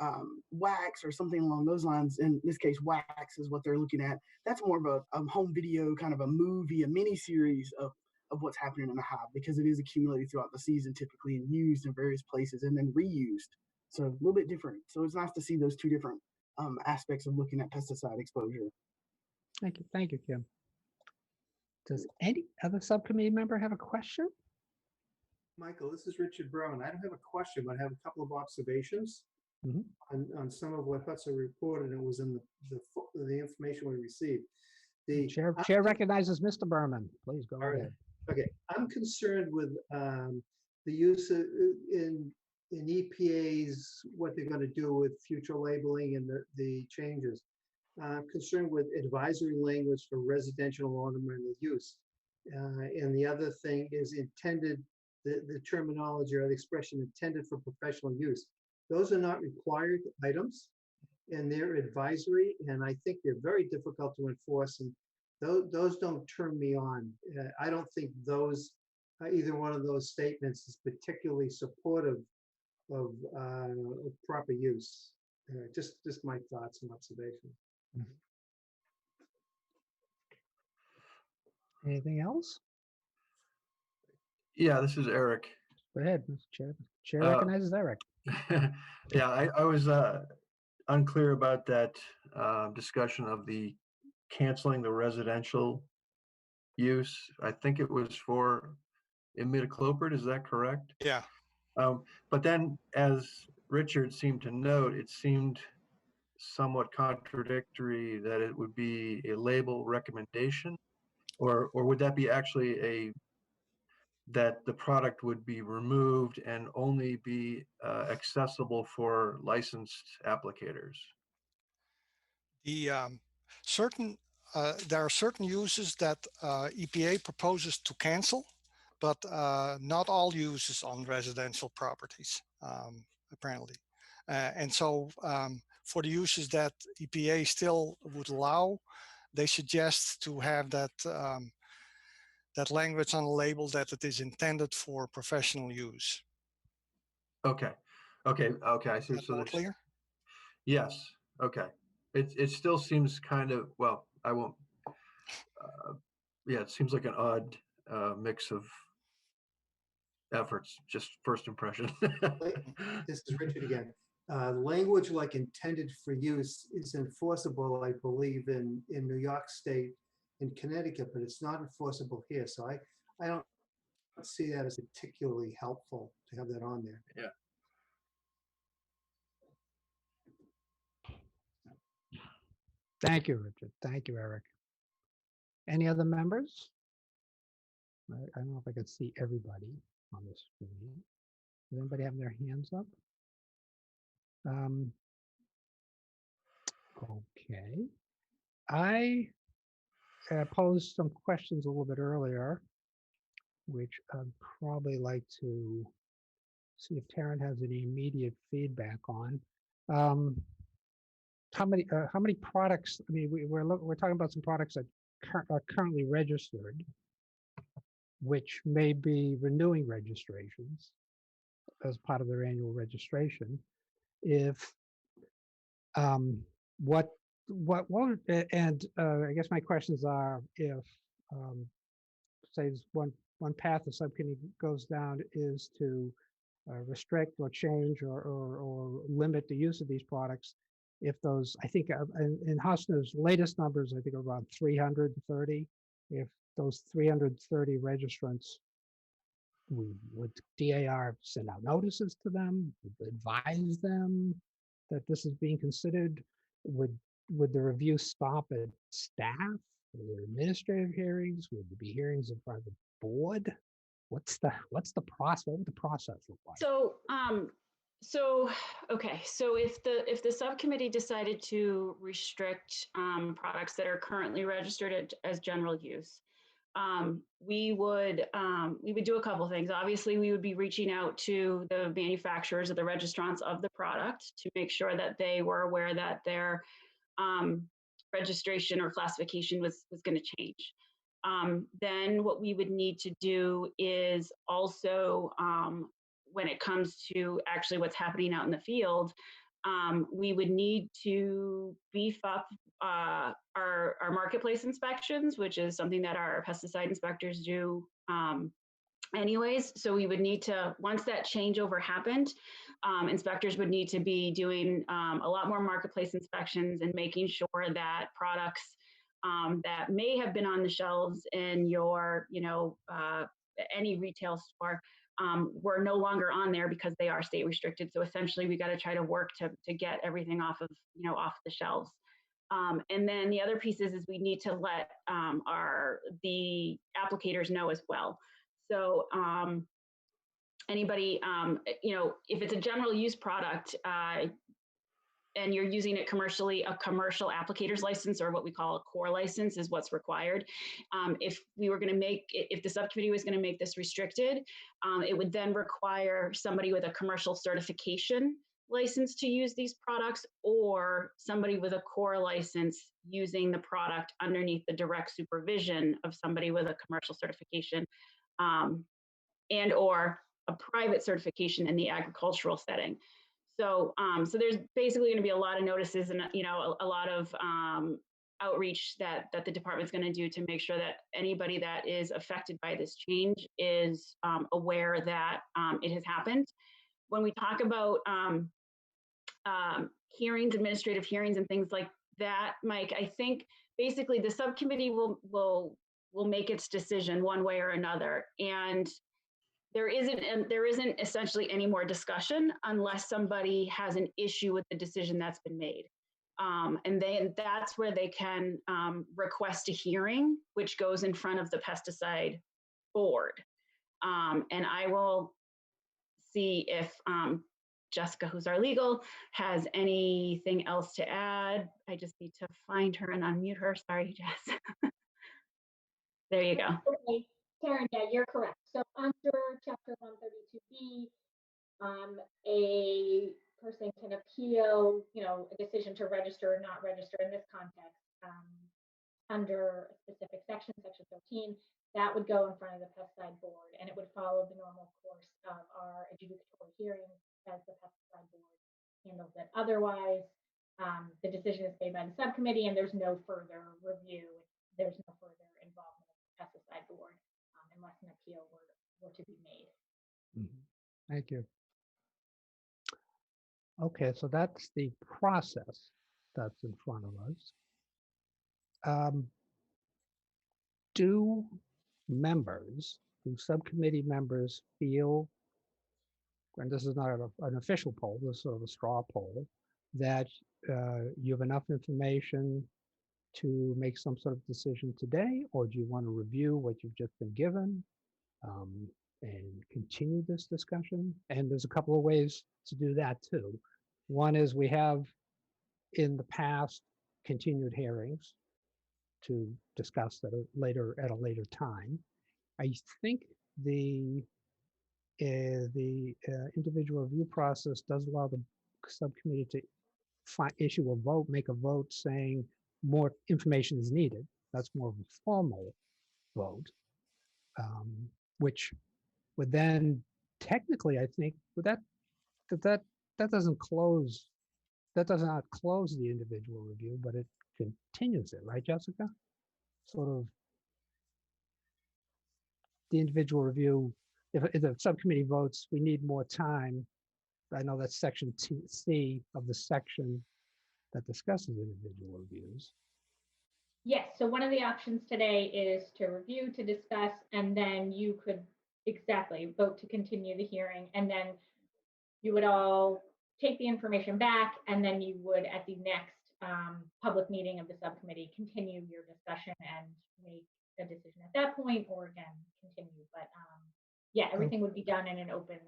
wax or something along those lines, in this case, wax is what they're looking at. That's more of a home video, kind of a movie, a mini series of what's happening in the hive because it is accumulated throughout the season typically and used in various places and then reused. So a little bit different. So it's nice to see those two different aspects of looking at pesticide exposure. Thank you, Kim. Does any other subcommittee member have a question? Michael, this is Richard Brown. I don't have a question, but I have a couple of observations on some of what Hudson reported. And it was in the information we received. The chair recognizes Mr. Berman. Please go ahead. Okay, I'm concerned with the use of, in EPA's what they're going to do with future labeling and the changes. I'm concerned with advisory language for residential ornamental use. And the other thing is intended, the terminology or the expression intended for professional use. Those are not required items and they're advisory, and I think they're very difficult to enforce, and those don't turn me on. I don't think those, either one of those statements is particularly supportive of proper use. Just my thoughts and observations. Anything else? Yeah, this is Eric. Go ahead, Mr. Chair. Chair recognizes Eric. Yeah, I was unclear about that discussion of the canceling the residential use. I think it was for imidacloprid, is that correct? Yeah. But then, as Richard seemed to note, it seemed somewhat contradictory that it would be a label recommendation, or would that be actually that the product would be removed and only be accessible for licensed applicators? The certain there are certain uses that EPA proposes to cancel, but not all uses on residential properties, apparently. And so for the uses that EPA still would allow, they suggest to have that that language on the label that it is intended for professional use. Okay, I see. Is that So more there's, clear? yes, okay. It still seems kind of, well, I won't, yeah, it seems like an odd mix of efforts, just first impression. This is Richard again. Language like intended for use is enforceable, I believe, in New York State and Connecticut, but it's not enforceable here. So I don't see that as particularly helpful to have that on there. Yeah. Thank you, Richard. Thank you, Eric. Any other members? I don't know if I can see everybody on the screen. Does anybody have their hands up? Okay. I posed some questions a little bit earlier, which I'd probably like to see if Taryn has any immediate feedback on. How many products? I mean, we're talking about some products that are currently registered, which may be renewing registrations as part of their annual registration. If what and I guess my questions are, if say one path the subcommittee goes down is to restrict or change or limit the use of these products, if those, I think in Hosner's latest numbers, I think are around 330, if those 330 registrants, would DAR send out notices to them, advise them that this is being considered? Would the review stop at staff? Are there administrative hearings? Would there be hearings in front of the board? What's the process? What would the process look like? So okay, so if the subcommittee decided to restrict products that are currently registered as general use, we would do a couple things. Obviously, we would be reaching out to the manufacturers or the registrants of the product to make sure that they were aware that their registration or classification was going to change. Then what we would need to do is also, when it comes to actually what's happening out in the field, we would need to beef up our marketplace inspections, which is something that our pesticide inspectors do anyways. So we would need to, once that changeover happened, inspectors would need to be doing a lot more marketplace inspections and making sure that products that may have been on the shelves in your, any retail store were no longer on there because they are state restricted. So essentially, we got to try to work to get everything off of, off the shelves. And then the other piece is we need to let the applicators know as well. So anybody, if it's a general use product, and you're using it commercially, a commercial applicator's license, or what we call a core license, is what's required. If the subcommittee was going to make this restricted, it would then require somebody with a commercial certification license to use these products, or somebody with a core license using the product underneath the direct supervision of somebody with a commercial certification, and or a private certification in the agricultural setting. So, so there's basically going to be a lot of notices and a lot of outreach that the department's going to do to make sure that anybody that is affected by this change is aware that it has happened. When we talk about hearings, administrative hearings, and things like that, Mike, I think basically the subcommittee will make its decision one way or another, and there isn't essentially any more discussion unless somebody has an issue with the decision that's been made. And that's where they can request a hearing, which goes in front of the pesticide board. And I will see if Jessica, who's our legal, has anything else to add. I just need to find her and unmute her. Sorry, Jess. There you go. Okay, Karen, yeah, you're correct. So under chapter 132B, a person can appeal, a decision to register or not register in this context under a specific section, section 13, that would go in front of the pesticide board, and it would follow the normal course of our adjudicatory hearings as the pesticide board handles it. Otherwise, the decision is made by the subcommittee, and there's no further review. There's no further involvement of the pesticide board unless an appeal were to be made. Thank you. Okay, so that's the process that's in front of us. Do subcommittee members feel, and this is not an official poll, this is sort of a straw poll, that you have enough information to make some sort of decision today, or do you want to review what you've just been given and continue this discussion? And there's a couple of ways to do that too. One is we have in the past continued hearings to discuss that at a later time. I think the individual review process does allow the subcommittee to issue a vote, make a vote saying more information is needed. That's more of a formal vote, which would then technically, I think, that doesn't close. That does not close the individual review, but it continues it, right, Jessica? Sort of the individual review. If the subcommittee votes, we need more time. I know that's section C of the section that discusses individual reviews. Yes, so one of the options today is to review, to discuss, and then you could exactly vote to continue the hearing, and then you would all take the information back, and then you would, at the next public meeting of the subcommittee, continue your discussion and make a decision at that point, or again, continue. But yeah, everything would be done in an open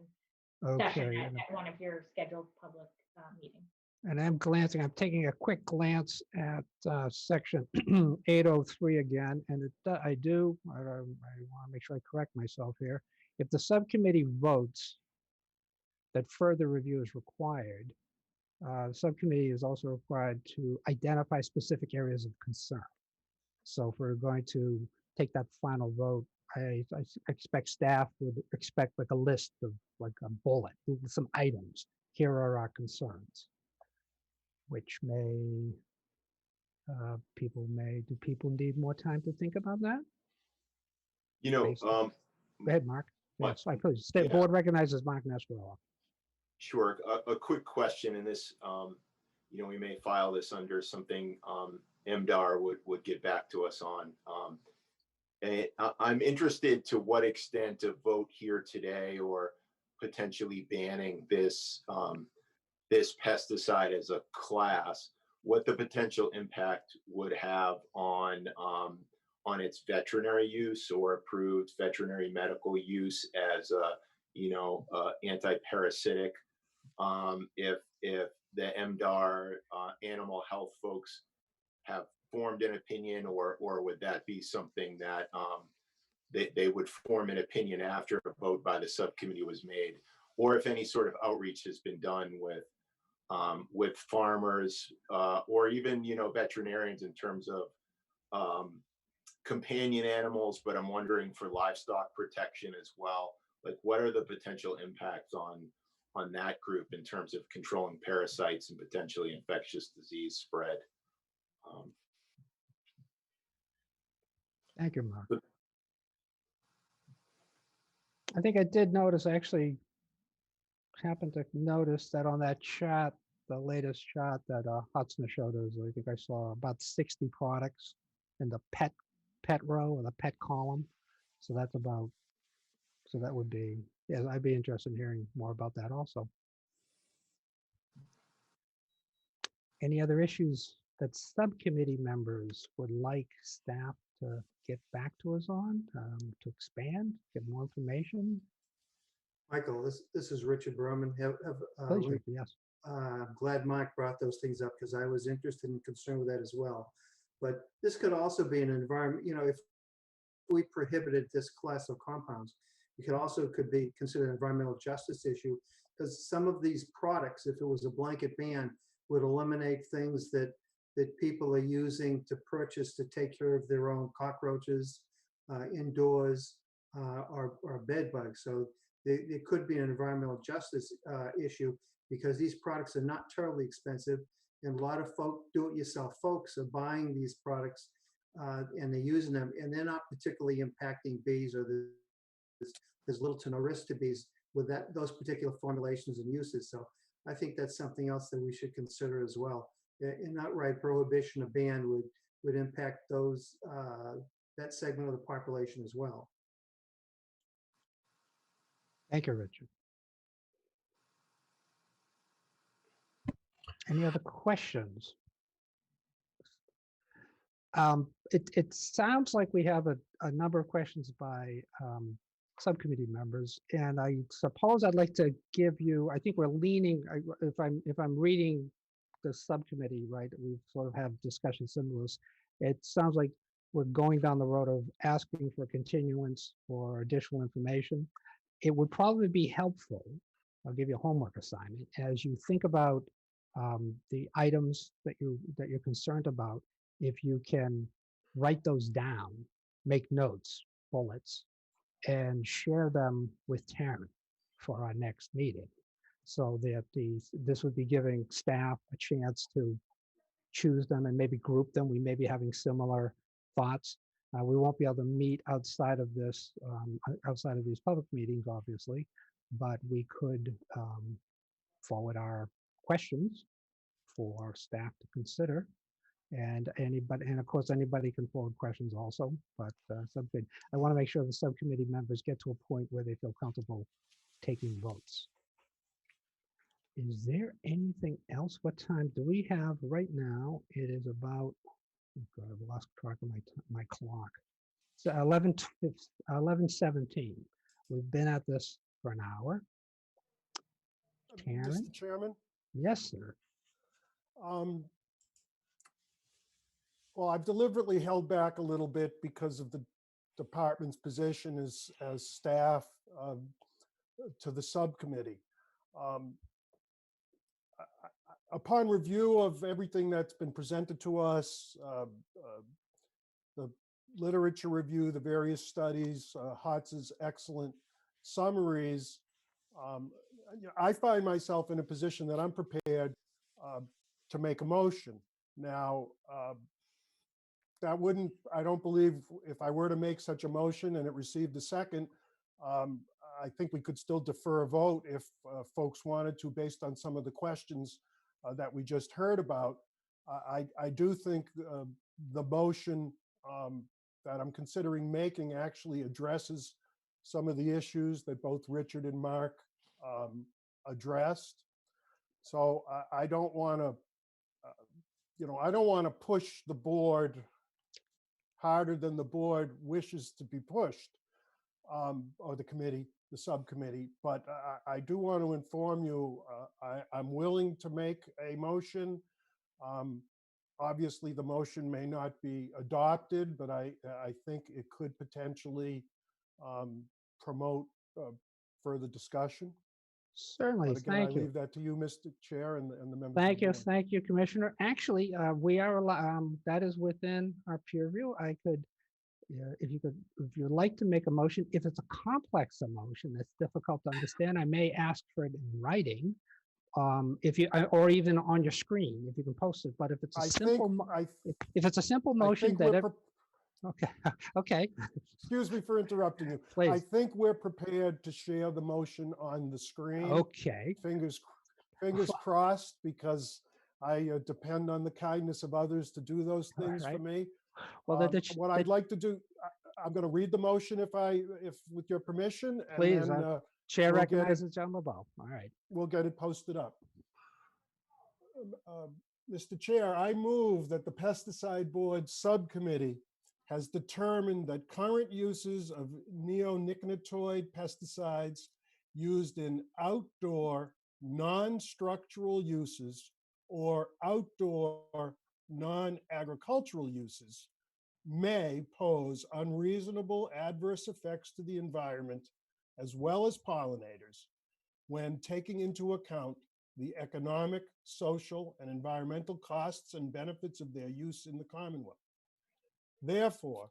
session at one of your scheduled public meetings. And I'm taking a quick glance at section 803 again, and I want to make sure I correct myself here. If the subcommittee votes that further review is required, the subcommittee is also required to identify specific areas of concern. So if we're going to take that final vote, I expect staff would expect like a list of like a bullet, some items. Here are our concerns, which do people need more time to think about that? Go ahead, Mark. Yes, I put state board recognizes Mark Nestorella. Sure. A quick question, and this, we may file this under something MDAR would get back to us on. And I'm interested to what extent a vote here today or potentially banning this this pesticide as a class, what the potential impact would have on its veterinary use or approved veterinary medical use as a anti-parasitic. If the MDAR animal health folks have formed an opinion, or would that be something that they would form an opinion after a vote by the subcommittee was made, or if any sort of outreach has been done with farmers or even veterinarians in terms of companion animals, but I'm wondering for livestock protection as well. Like, what are the potential impacts on that group in terms of controlling parasites and potentially infectious disease spread? Thank you, Mark. I think I did notice, I actually happened to notice that on that chart, the latest chart that Hudson showed us, I think I saw about 60 products in the pet row or the pet column. So that would be, yeah, I'd be interested in hearing more about that also. Any other issues that subcommittee members would like staff to get back to us on, to expand, get more information? Michael, this is Richard Berman. Please, Rick, yes. I'm glad Mike brought those things up because I was interested and concerned with that as well. But this could also be an environment, if we prohibited this class of compounds, it could be considered an environmental justice issue because some of these products, if it was a blanket ban, would eliminate things that people are using to purchase to take care of their own cockroaches indoors or bed bugs. So it could be an environmental justice issue because these products are not terribly expensive, and a lot of do-it-yourself folks are buying these products and they're using them, and they're not particularly impacting bees, or there's little to no risk to bees with those particular formulations and uses. So I think that's something else that we should consider as well. An outright prohibition, a ban would impact that segment of the population as well. Thank you, Richard. Any other questions? It sounds like we have a number of questions by subcommittee members, and I suppose I'd like to give you, I think we're leaning, if I'm reading the subcommittee right, we sort of have discussions similar. It sounds like we're going down the road of asking for continuance or additional information. It would probably be helpful, I'll give you a homework assignment, as you think about the items that you're concerned about. If you can write those down, make notes, bullets, and share them with Taryn for our next meeting, so that this would be giving staff a chance to choose them and maybe group them. We may be having similar thoughts. We won't be able to meet outside of this, outside of these public meetings, obviously, but we could forward our questions for staff to consider. And of course, anybody can forward questions also, but something I want to make sure the subcommittee members get to a point where they feel comfortable taking votes. Is there anything else? What time do we have right now? It is about, oh God, I've lost track of my clock. So 11:17. We've been at this for an hour. Karen? Mr. Chairman? Yes, sir. Well, I've deliberately held back a little bit because of the department's position as staff to the subcommittee. Upon review of everything that's been presented to us, the literature review, the various studies, Hotz's excellent summaries, I find myself in a position that I'm prepared to make a motion. Now, that wouldn't, I don't believe, if I were to make such a motion and it received a second, I think we could still defer a vote if folks wanted to, based on some of the questions that we just heard about. I do think the motion that I'm considering making actually addresses some of the issues that both Richard and Mark addressed. So I don't want to, I don't want to push the board harder than the board wishes to be pushed, or the committee, the subcommittee. But I do want to inform you, I'm willing to make a motion. Obviously, the motion may not be adopted, but I think it could potentially promote further discussion. Certainly, But again, thank I you. leave that to you, Mr. Chair, and the members. Thank you, of the board. thank you, Commissioner. Actually, we are that is within our peer review. I could, if you'd like to make a motion, if it's a complex emotion that's difficult to understand, I may ask for it in writing, if you, or even on your screen, if you can post it. But if it's a if it's a simple motion that okay, okay. Excuse me for interrupting you. Please. I think we're prepared to share the motion on the screen. Okay. Fingers crossed, because I depend on the kindness of others to do those things for me. Well, what I'd like to do, I'm going to read the motion if with your permission. And please. then, Chair we'll recognizes John LeBeau. All right. We'll get it posted up. Mr. Chair, I move that the Pesticide Board Subcommittee has determined that current uses of neonicotinoid pesticides used in outdoor non-structural uses or outdoor non-agricultural uses may pose unreasonable adverse effects to the environment as well as pollinators when taking into account the economic, social, and environmental costs and benefits of their use in the Commonwealth. Therefore,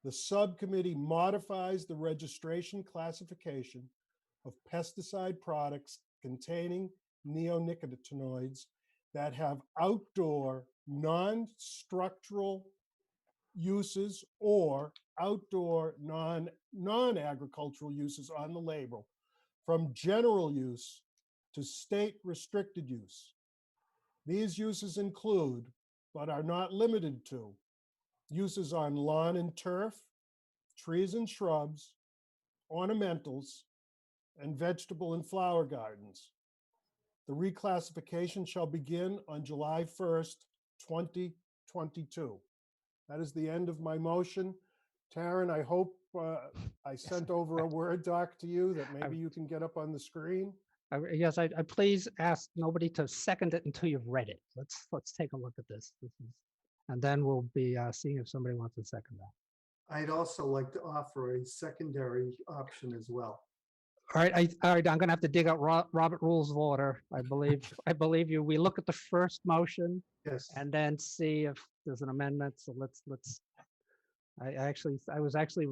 the subcommittee modifies the registration classification of pesticide products containing neonicotinoids that have outdoor non-structural uses or outdoor non-agricultural uses on the label from general use to state restricted use. These uses include, but are not limited to, uses on lawn and turf, trees and shrubs, ornamentals, and vegetable and flower gardens. The reclassification shall begin on July 1st, 2022. That is the end of my motion. Taryn, I hope I sent over a Word doc to you that maybe you can get up on the screen. Yes, I please ask nobody to second it until you've read it. Let's take a look at this. And then we'll be seeing if somebody wants to second that. I'd also like to offer a secondary option as well. All right, I'm going to have to dig out Robert Rules of Order. I believe you. We look at the first motion Yes. and then see if there's an amendment. So let's. I was actually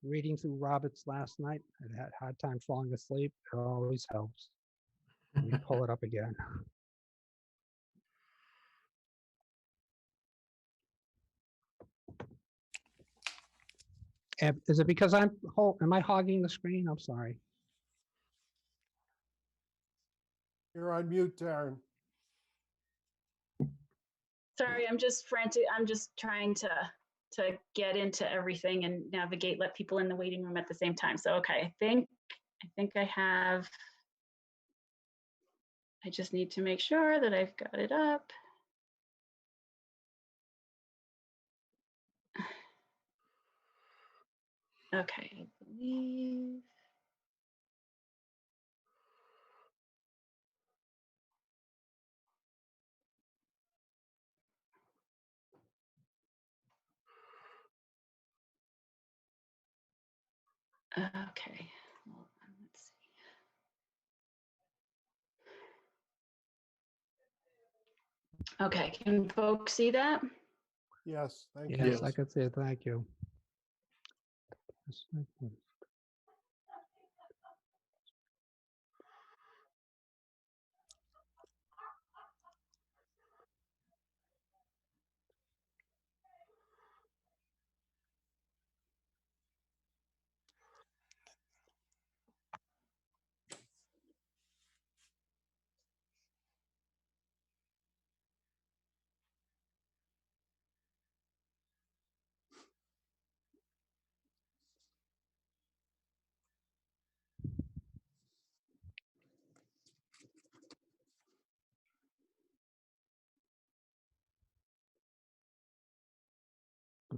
reading through Robert's last night. I had a hard time falling asleep. It always helps. Let me pull it up again. Is it because am I hogging the screen? I'm sorry. You're on mute, Taryn. Sorry, I'm just frantic. I'm just trying to get into everything and navigate, let people in the waiting room at the same time. So, okay, I think I have, I just need to make sure that I've got it up. Okay, I believe. Okay, hold on, let's see. Okay, can folks see that? Yes, thank you. Yes, I could say it. Thank you.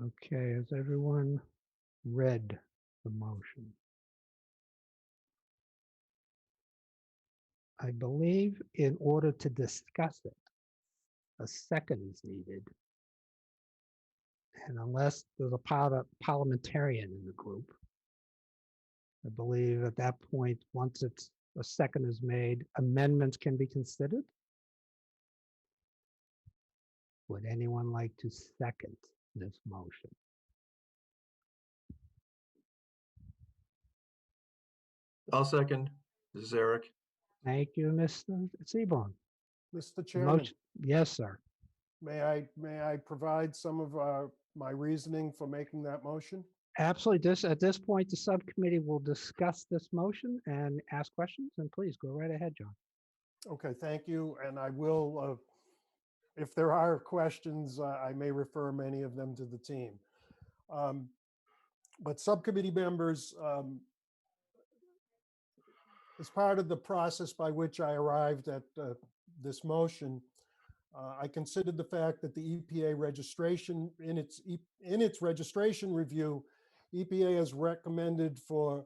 Okay, has everyone read the motion? I believe in order to discuss it, a second is needed. And unless there's a parliamentarian in the group, I believe at that point, once a second is made, amendments can be considered. Would anyone like to second this motion? I'll second. This is Eric. Thank you, Mr. Seaborn. Mr. Chairman, Yes, sir. may I provide some of my reasoning for making that motion? Absolutely. At this point, the subcommittee will discuss this motion and ask questions. And please go right ahead, John. Okay, thank you. And I will, if there are questions, I may refer many of them to the team. But subcommittee members, as part of the process by which I arrived at this motion, I considered the fact that the EPA registration, in its registration review, EPA has recommended for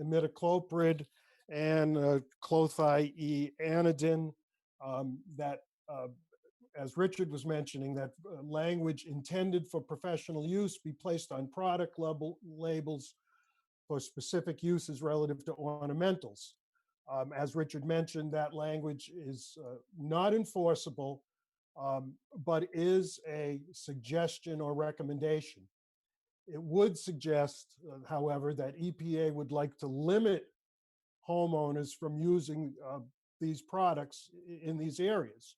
imidacloprid and clothianidin, that, as Richard was mentioning, that language intended for professional use be placed on product labels for specific uses relative to ornamentals. As Richard mentioned, that language is not enforceable, but is a suggestion or recommendation. It would suggest, however, that EPA would like to limit homeowners from using these products in these areas.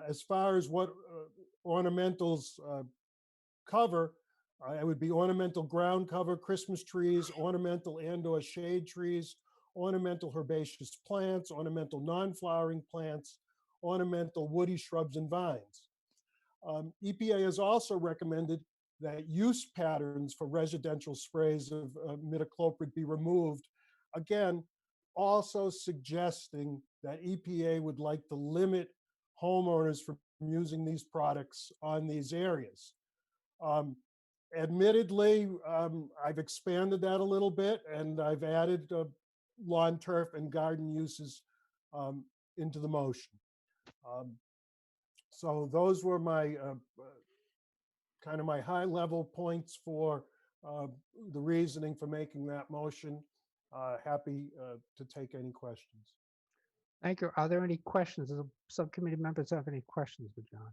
As far as what ornamentals cover, it would be ornamental ground cover, Christmas trees, ornamental and/or shade trees, ornamental herbaceous plants, ornamental non-flowering plants, ornamental woody shrubs and vines. EPA has also recommended that use patterns for residential sprays of imidacloprid be removed. Again, also suggesting that EPA would like to limit homeowners from using these products on these areas. Admittedly, I've expanded that a little bit, and I've added lawn, turf, and garden uses into the motion. So those were my kind of my high-level points for the reasoning for making that motion. Happy to take any questions. Thank you. Are there any questions? Does the subcommittee members have any questions for John?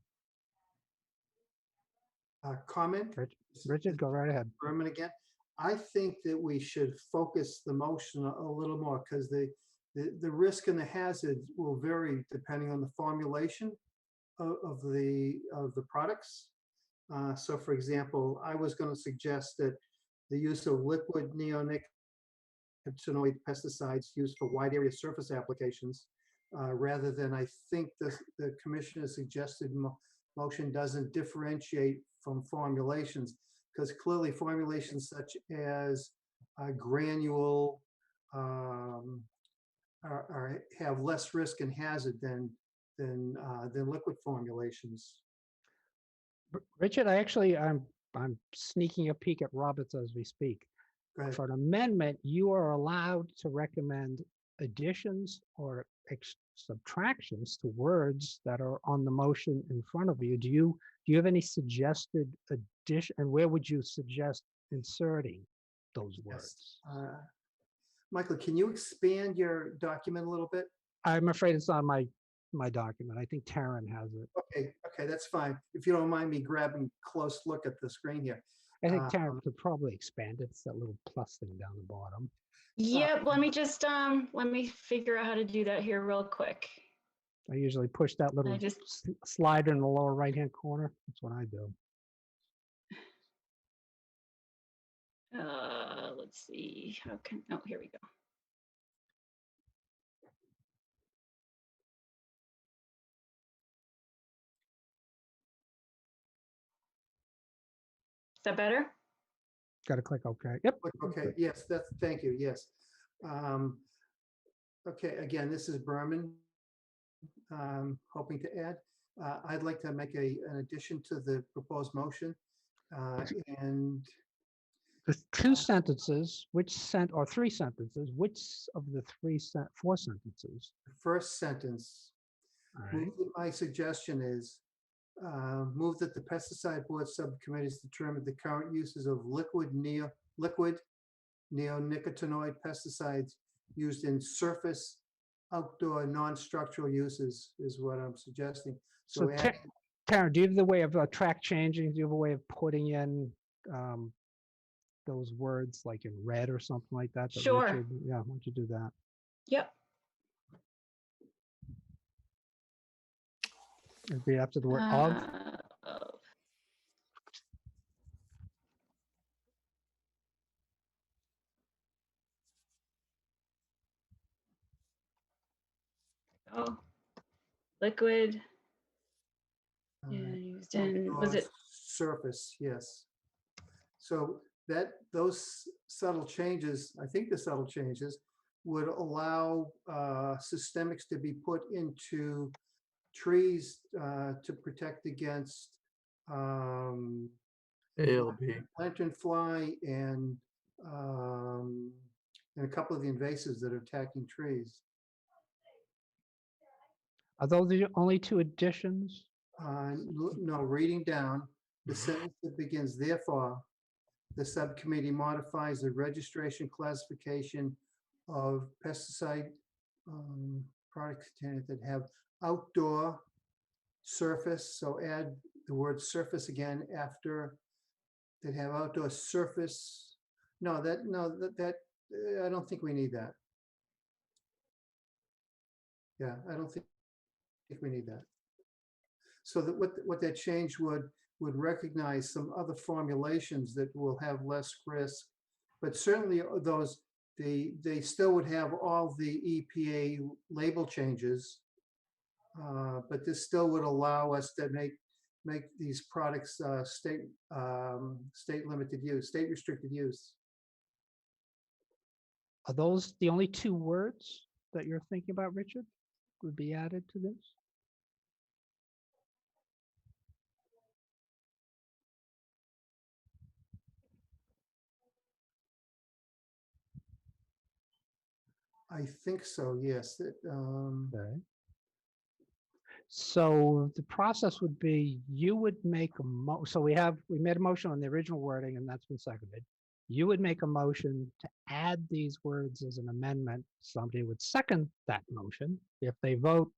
Comment? Richard, go right ahead. Berman again. I think that we should focus the motion a little more, because the risk and the hazard will vary depending on the formulation of the products. So for example, I was going to suggest that the use of liquid neonicotinoid pesticides used for wide area surface applications, rather than, I think the commissioner suggested motion doesn't differentiate from formulations, because clearly formulations such as granule have less risk and hazard than liquid formulations. Richard, I'm sneaking a peek at Roberts as we speak. Right. For an amendment, you are allowed to recommend additions or subtractions to words that are on the motion in front of you. Do you have any suggested addition, and where would you suggest inserting those words? Yes. Michael, can you expand your document a little bit? I'm afraid it's on my document. I think Taryn has it. Okay, that's fine. If you don't mind me grabbing a close look at the screen here. I think Taryn could probably expand it. It's that little plus thing down the bottom. Yep, let me just let me figure out how to do that here real quick. I usually push that little slider in the lower right-hand corner. That's what I do. Let's see, how can, oh, here we go. Is that better? Got to click OK. Yep. Okay, yes, thank you, yes. Okay, again, this is Berman, hoping to add. I'd like to make an addition to the proposed motion. And there's two sentences, or three sentences. Which of the four sentences? The first sentence, right. My suggestion is move that the pesticide board subcommittees determine the current uses of liquid neonicotinoid pesticides used in surface, outdoor, non-structural uses is what I'm suggesting. So Taryn, do you have the way of track changing? Do you have a way of putting in those words like in red or something like that? Sure. Richard, yeah, why don't you do that? Yep. It'd be after the word of. Oh, liquid. Used in, was it surface? Yes. So those subtle changes, I think the subtle changes would allow systemics to be put into trees to protect against ALB, lanternfly and and a couple of the invasives that are attacking trees. Are those the only two additions? No, reading down, the sentence that begins, therefore, the subcommittee modifies the registration classification of pesticide products that have outdoor surface, so add the word surface again after, that have outdoor surface. No, that I don't think we need that. Yeah, I don't think we need that. So that what that change would recognize some other formulations that will have less risk, but certainly those, they still would have all the EPA label changes, but this still would allow us to make these products state limited use, state restricted use. Are those the only two words that you're thinking about, Richard, would be added to this? I think so, yes. Okay. So the process would be, you would make a so we made a motion on the original wording and that's been seconded. You would make a motion to add these words as an amendment. Somebody would second that motion. If they vote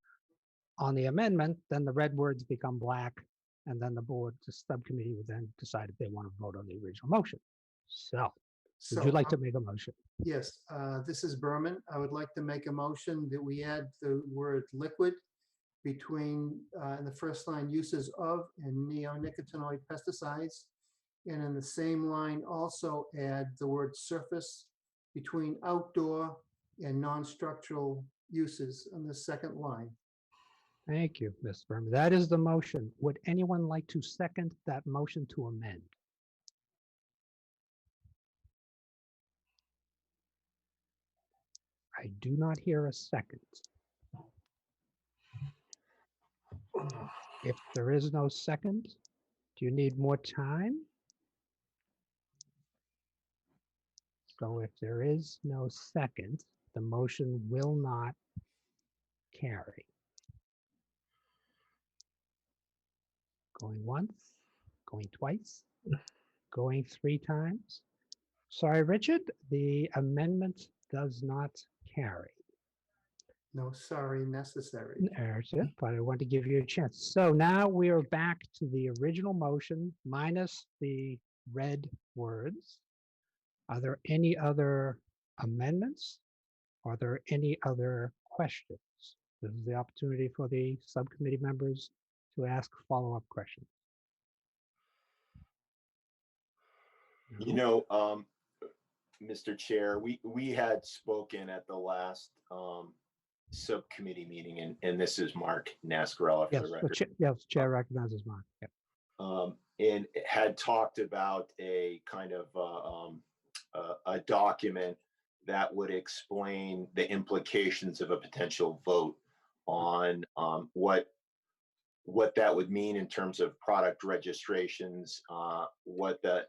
on the amendment, then the red words become black, and then the subcommittee would then decide if they want to vote on the original motion. So would you like to make a motion? Yes, this is Berman. I would like to make a motion that we add the word liquid between, in the first line, uses of and neonicotinoid pesticides. And in the same line, also add the word surface between outdoor and non-structural uses on the second line. Thank you, Ms. Berman. That is the motion. Would anyone like to second that motion to amend? I do not hear a second. If there is no second, do you need more time? So if there is no second, the motion will not carry. Going once, going twice, going three times. Sorry, Richard, the amendment does not carry. No sorry necessary. There's it, but I want to give you a chance. So now we are back to the original motion minus the red words. Are there any other amendments? Are there any other questions? This is the opportunity for the subcommittee members to ask follow-up questions. You know, Mr. Chair, we had spoken at the last subcommittee meeting, and this is Mark Nascarella for Yes, the record. yes, Chair recognizes Mark. Yep. And had talked about a kind of a document that would explain the implications of a potential vote on what that would mean in terms of product registrations, what the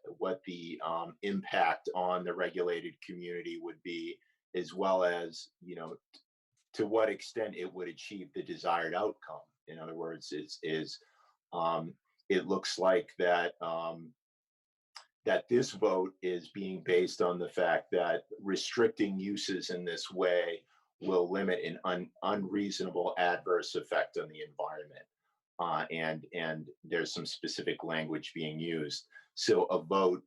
impact on the regulated community would be, as well as, you know, to what extent it would achieve the desired outcome. In other words, it looks like that that this vote is being based on the fact that restricting uses in this way will limit an unreasonable adverse effect on the environment. And there's some specific language being used. So a vote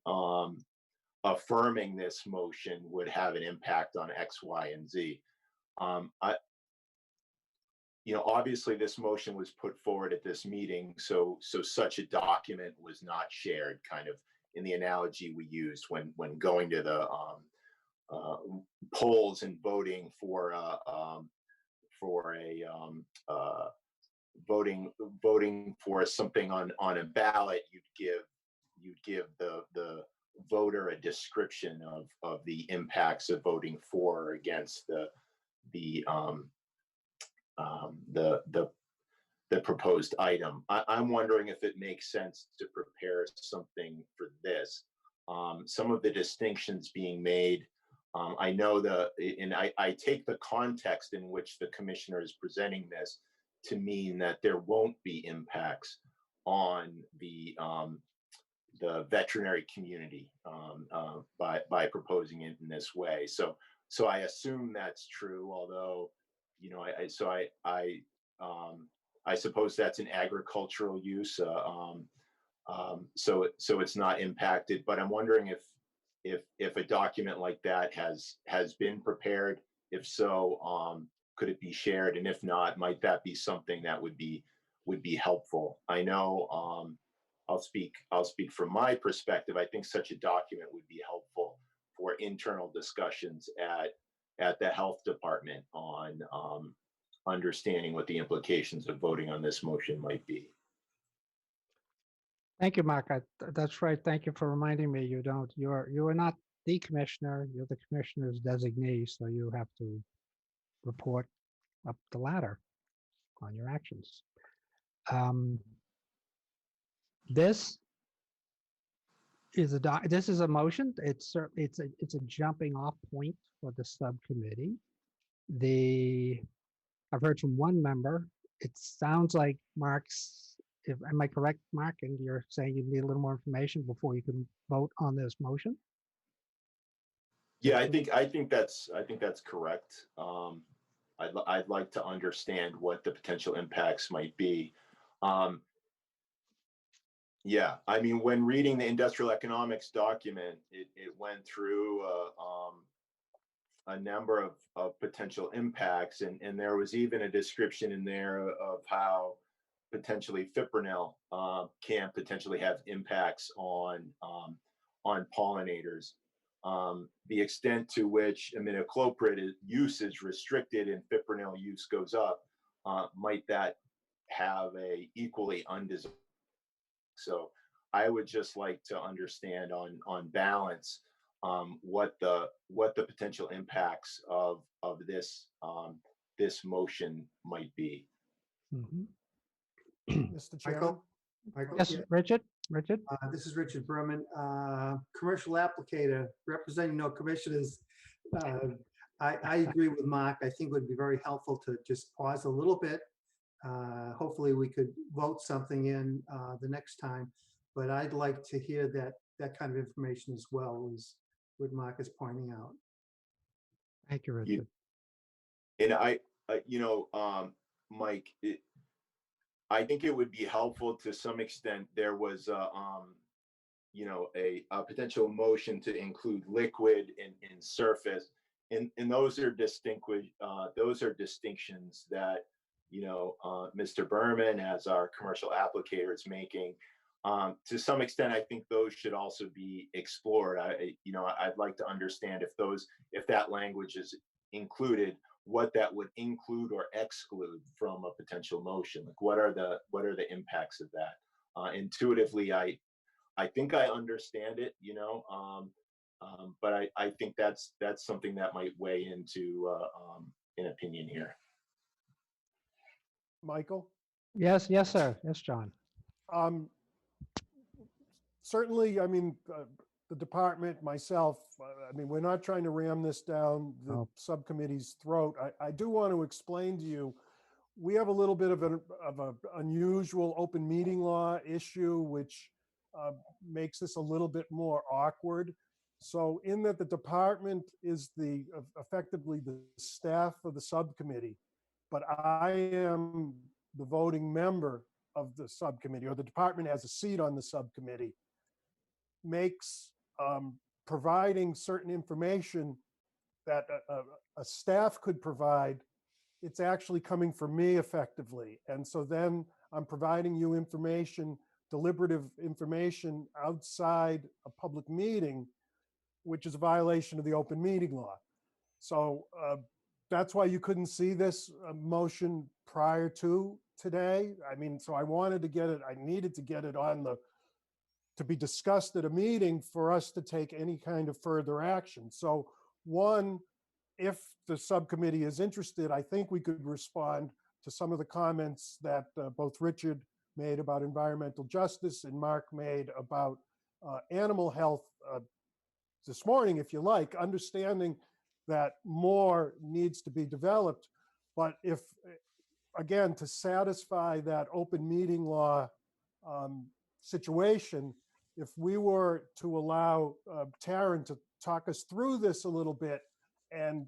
affirming this motion would have an impact on X, Y, and Z. You know, obviously this motion was put forward at this meeting, so such a document was not shared, kind of in the analogy we used when going to the polls and voting for voting for something on a ballot. You'd give the voter a description of the impacts of voting for or against the proposed item. I'm wondering if it makes sense to prepare something for this. Some of the distinctions being made I know and I take the context in which the commissioner is presenting this to mean that there won't be impacts on the veterinary community by proposing it in this way. So I assume that's true. Although, I suppose that's an agricultural use. So it's not impacted. But I'm wondering if a document like that has been prepared. If so, could it be shared? And if not, might that be something that would be helpful? I know. I'll speak from my perspective. I think such a document would be helpful for internal discussions at the health department on understanding what the implications of voting on this motion might be. Thank you, Mark. That's right. Thank you for reminding me. You are not the commissioner. You're the commissioner's designee, so you have to report up the ladder on your actions. This is a motion. It's a jumping off point for the subcommittee. I've heard from one member. It sounds like am I correct, Mark? And you're saying you need a little more information before you can vote on this motion? Yeah, I think that's correct. I'd like to understand what the potential impacts might be. Yeah, I mean, when reading the industrial economics document, it went through a number of potential impacts, and there was even a description in there of how potentially fipronil can potentially have impacts on pollinators. The extent to which imidacloprid use is restricted and fipronil use goes up, might that have a equally undesirable? So I would just like to understand on balance what the potential impacts of this this motion might be. Mhm. Mr. Chairman? Michael? Yes, Yeah. Richard? This is Richard Berman, commercial applicator, representing no commissioners. I agree with Mark. I think it would be very helpful to just pause a little bit. Hopefully we could vote something in the next time, but I'd like to hear that kind of information as well, as what Mark is pointing out. Thank you, Richard. And Mike, I think it would be helpful to some extent. There was a potential motion to include liquid and surface, and those are distinctions that Mr. Berman, as our commercial applicator, is making. To some extent, I think those should also be explored. I'd like to understand if that language is included, what that would include or exclude from a potential motion. Like, what are the impacts of that? Intuitively, I think I understand it, but I think that's something that might weigh into an opinion here. Michael? Yes, sir. Yes, John. Certainly, I mean, the department, myself, I mean, we're not trying to ram this down the No. subcommittee's throat. I do want to explain to you, we have a little bit of an unusual open meeting law issue, which makes this a little bit more awkward. So in that the department is effectively the staff of the subcommittee, but I am the voting member of the subcommittee, or the department has a seat on the subcommittee, makes providing certain information that a staff could provide, it's actually coming from me effectively. And so then I'm providing you information, deliberative information outside a public meeting, which is a violation of the open meeting law. So that's why you couldn't see this motion prior to today. I mean, so I wanted to get it, I needed to get it on to be discussed at a meeting for us to take any kind of further action. So one, if the subcommittee is interested, I think we could respond to some of the comments that both Richard made about environmental justice and Mark made about animal health this morning, if you like, understanding that more needs to be developed. But if, again, to satisfy that open meeting law situation, if we were to allow Taryn to talk us through this a little bit and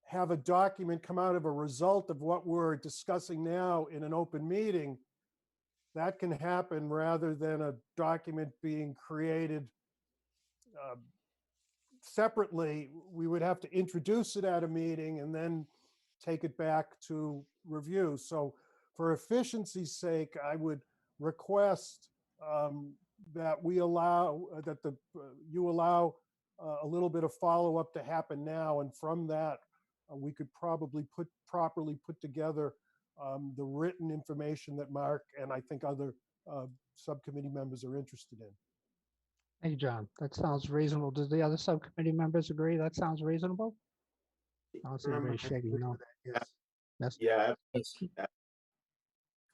have a document come out of a result of what we're discussing now in an open meeting, that can happen rather than a document being created separately. We would have to introduce it at a meeting and then take it back to review. So for efficiency's sake, I would request that we allow, that you allow a little bit of follow-up to happen now. And from that, we could probably properly put together the written information that Mark and I think other subcommittee members are interested in. Thank you, John. That sounds reasonable. Do the other subcommittee members agree? That sounds reasonable? I don't see anybody shaking, no. Yes. Yeah,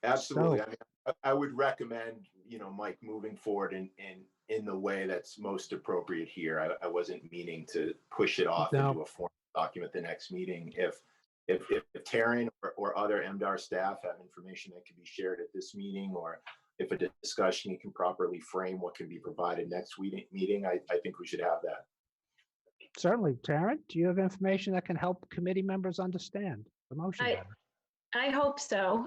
absolutely. So- I mean, I would recommend, Mike, moving forward in the way that's most appropriate here. I wasn't meaning to push it off No. into a formal document the next meeting. If Taryn or other MDR staff have information that can be shared at this meeting, or if a discussion can properly frame what can be provided next meeting, I think we should have that. Certainly. Taryn, do you have information that can help committee members understand the motion better? I hope so.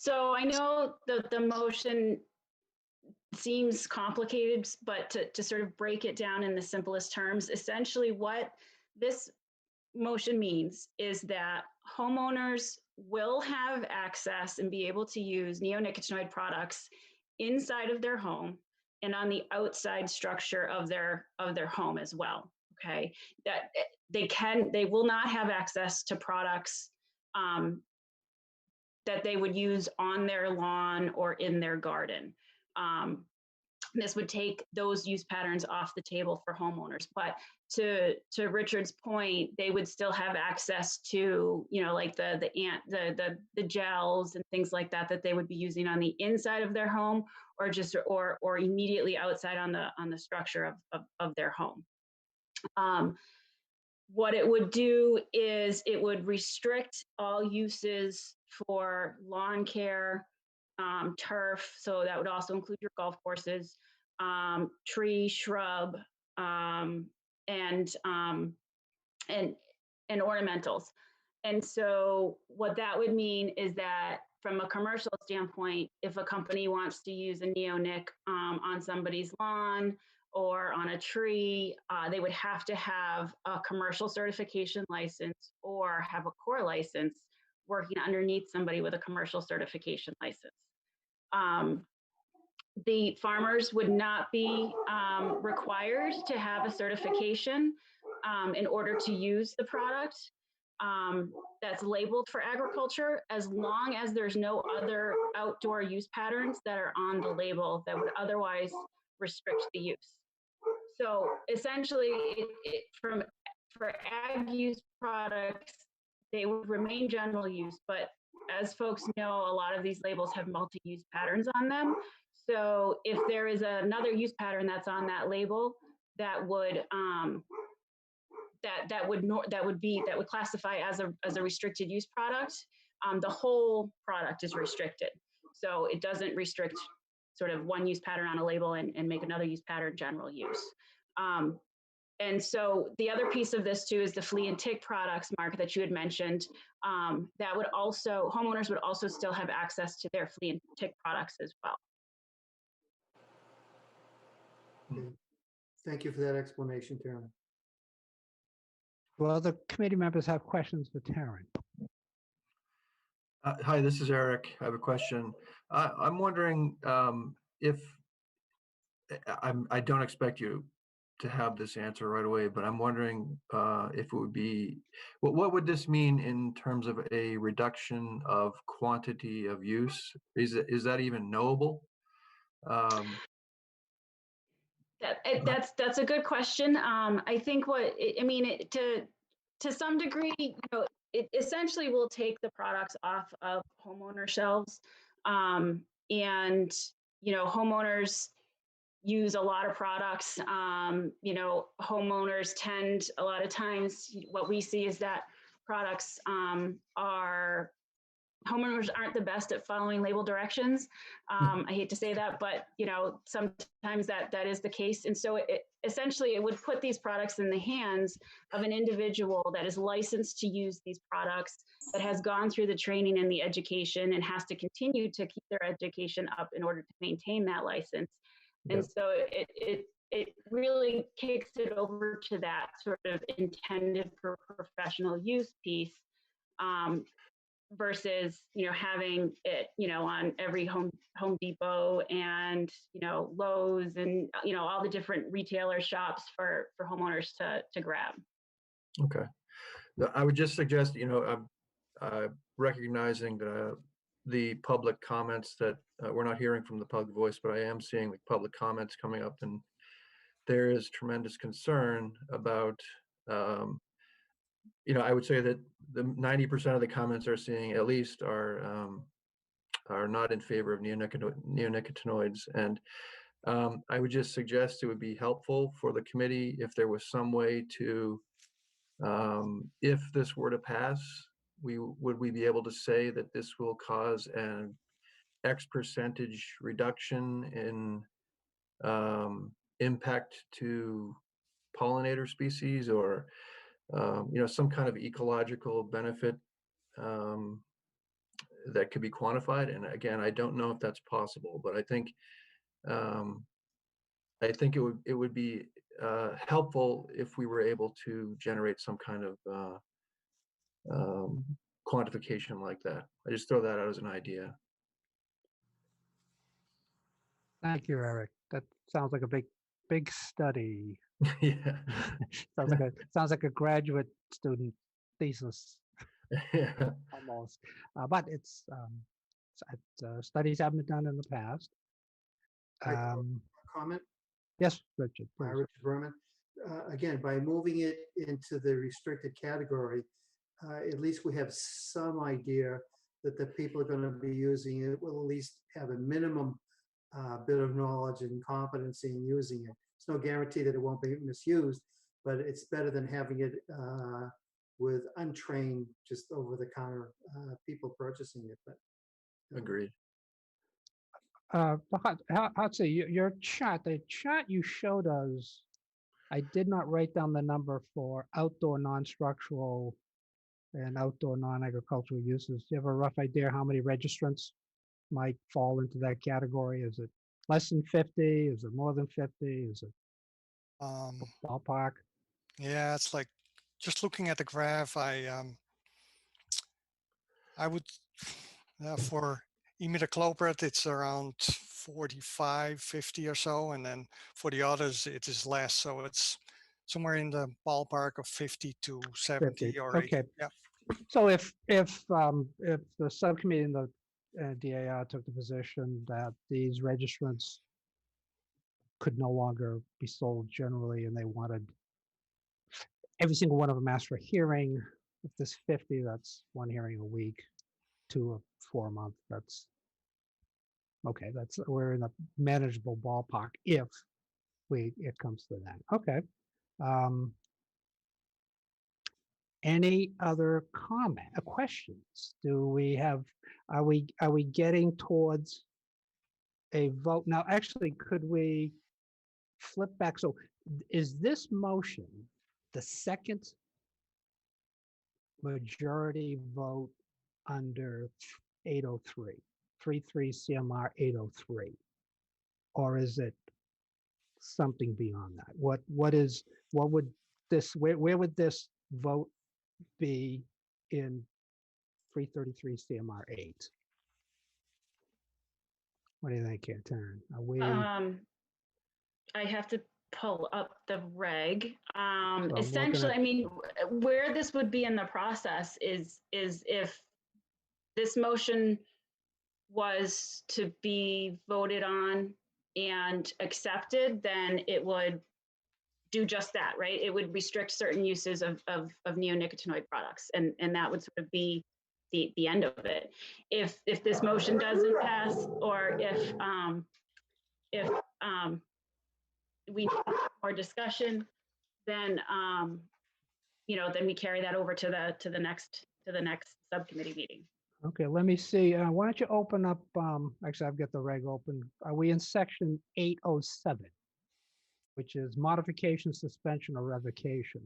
So I know the motion seems complicated, but to sort of break it down in the simplest terms, essentially what this motion means is that homeowners will have access and be able to use neonicotinoid products inside of their home and on the outside structure of their home as well. Okay, that they will not have access to products that they would use on their lawn or in their garden. This would take those use patterns off the table for homeowners. But to Richard's point, they would still have access to, like the gels and things like that they would be using on the inside of their home, or just or immediately outside on the structure of their home. What it would do is it would restrict all uses for lawn care, turf, so that would also include your golf courses, tree, shrub, and ornamentals. And so what that would mean is that from a commercial standpoint, if a company wants to use a neonic on somebody's lawn or on a tree, they would have to have a commercial certification license or have a core license working underneath somebody with a commercial certification license. The farmers would not be required to have a certification in order to use the product that's labeled for agriculture, as long as there's no other outdoor use patterns that are on the label that would otherwise restrict the use. So essentially, for ag use products, they would remain general use, but as folks know, a lot of these labels have multi-use patterns on them. So if there is another use pattern that's on that label, that would classify as a restricted use product, the whole product is restricted. So it doesn't restrict sort of one use pattern on a label and make another use pattern general use. And so the other piece of this too is the flea and tick products, Mark, that you had mentioned. That would also, homeowners would also still have access to their flea and tick products as well. Okay. Thank you for that explanation, Taryn. Well, the committee members have questions for Taryn. Hi, this is Eric. I have a question. I'm wondering if I don't expect you to have this answer right away, but I'm wondering if it would be, what would this mean in terms of a reduction of quantity of use? Is that even knowable? That's a good question. I think to some degree, it essentially will take the products off of homeowner shelves, and homeowners use a lot of products. You know, homeowners tend, a lot of times, what we see is that products homeowners aren't the best at following label directions. I hate to say that, but you know, sometimes that is the case. And so essentially it would put these products in the hands of an individual that is licensed to use these products, that has gone through the training and the education and has to continue to keep their education up in order to maintain that license. And so it really kicks it over to that sort of intended for professional use piece. Versus, you know, having it, you know, on every Home Depot and, you know, Lowe's and, you know, all the different retailer shops for homeowners to grab. Okay. I would just suggest, you know, recognizing the public comments that we're not hearing from the public voice, but I am seeing the public comments coming up, and there is tremendous concern about, you know, I would say that the 90% of the comments are seeing at least are not in favor of neonicotinoids. And I would just suggest it would be helpful for the committee if there was some way to, if this were to pass, would we be able to say that this will cause an X percentage reduction in impact to pollinator species, or you know, some kind of ecological benefit that could be quantified. And again, I don't know if that's possible, but I think it would be helpful if we were able to generate some kind of quantification like that. I just throw that out as an idea. Thank you, Eric. That sounds like a big study. Yeah. sounds like a graduate student thesis Yeah. almost. But it's studies have been done in the past. Comment? Yes, Richard. Please. Richard Berman. Again, by moving it into the restricted category, at least we have some idea that the people are going to be using it will at least have a minimum bit of knowledge and competency in using it. It's no guarantee that it won't be misused, but it's better than having it with untrained, just over-the-counter people purchasing it. But Agreed. Hatsi, your chart, the chart you showed us, I did not write down the number for outdoor non-structural and outdoor non-agricultural uses. Do you have a rough idea how many registrants might fall into that category? Is it less than 50? Is it more than 50? Is it ballpark? Yeah, it's like, just looking at the graph, I would, for imidacloprid, it's around 45, 50 or so. And then for the others, it is less. So it's somewhere in the ballpark of 50 to 70 50. or 80. Okay. Yeah. So if the subcommittee and the DAR took the position that these registrants could no longer be sold generally, and they wanted every single one of them asked for a hearing, if there's 50, that's one hearing a week, 2 or 4 a month. That's okay. We're in a manageable ballpark if it comes to that. Okay. Any other questions? Are we getting towards a vote? Now, actually, could we flip back? So is this motion the second majority vote under 803, 33 CMR 803? Or is it something beyond that? Where would this vote be in 333 CMR 8? What do you think, Karen? Are we? I have to pull up the reg. So Essentially, I mean, where this would be in the process is if this motion was to be voted on and accepted, then it would do just that, right? It would restrict certain uses of neonicotinoid products, and that would sort of be the end of it. If this motion doesn't pass, or if we need more discussion, then, then we carry that over to the next subcommittee meeting. Okay, let me see. Why don't you open up, actually, I've got the reg open. Are we in section 807, which is modification, suspension, or revocation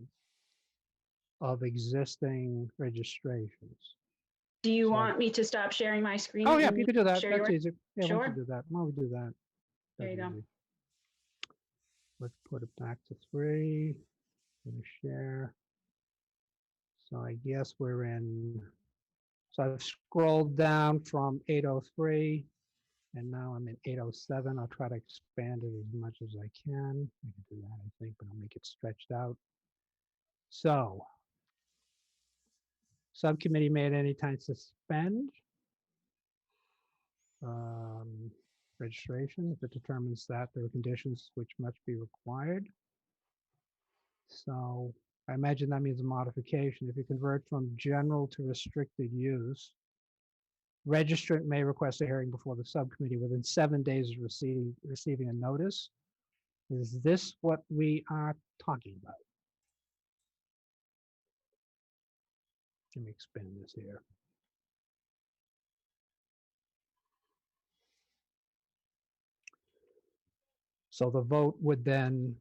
of existing registrations? Do you So- want me to stop sharing my screen? Oh, yeah, and you could do that. share That's yours? easy. Yeah, why don't Sure. you do that? Why don't we do that? There you That's go. easy. Let's put it back to 3. Let me share. So I guess we're in, so I've scrolled down from 803 and now I'm in 807. I'll try to expand it as much as I can. I can do that, I think, but I'll make it stretched out. So, subcommittee may at any time suspend registration if it determines that there are conditions which must be required. So I imagine that means a modification. If you convert from general to restricted use, registrant may request a hearing before the subcommittee within 7 days of receiving a notice. Is this what we are talking about? Let me expand this here. So the vote would then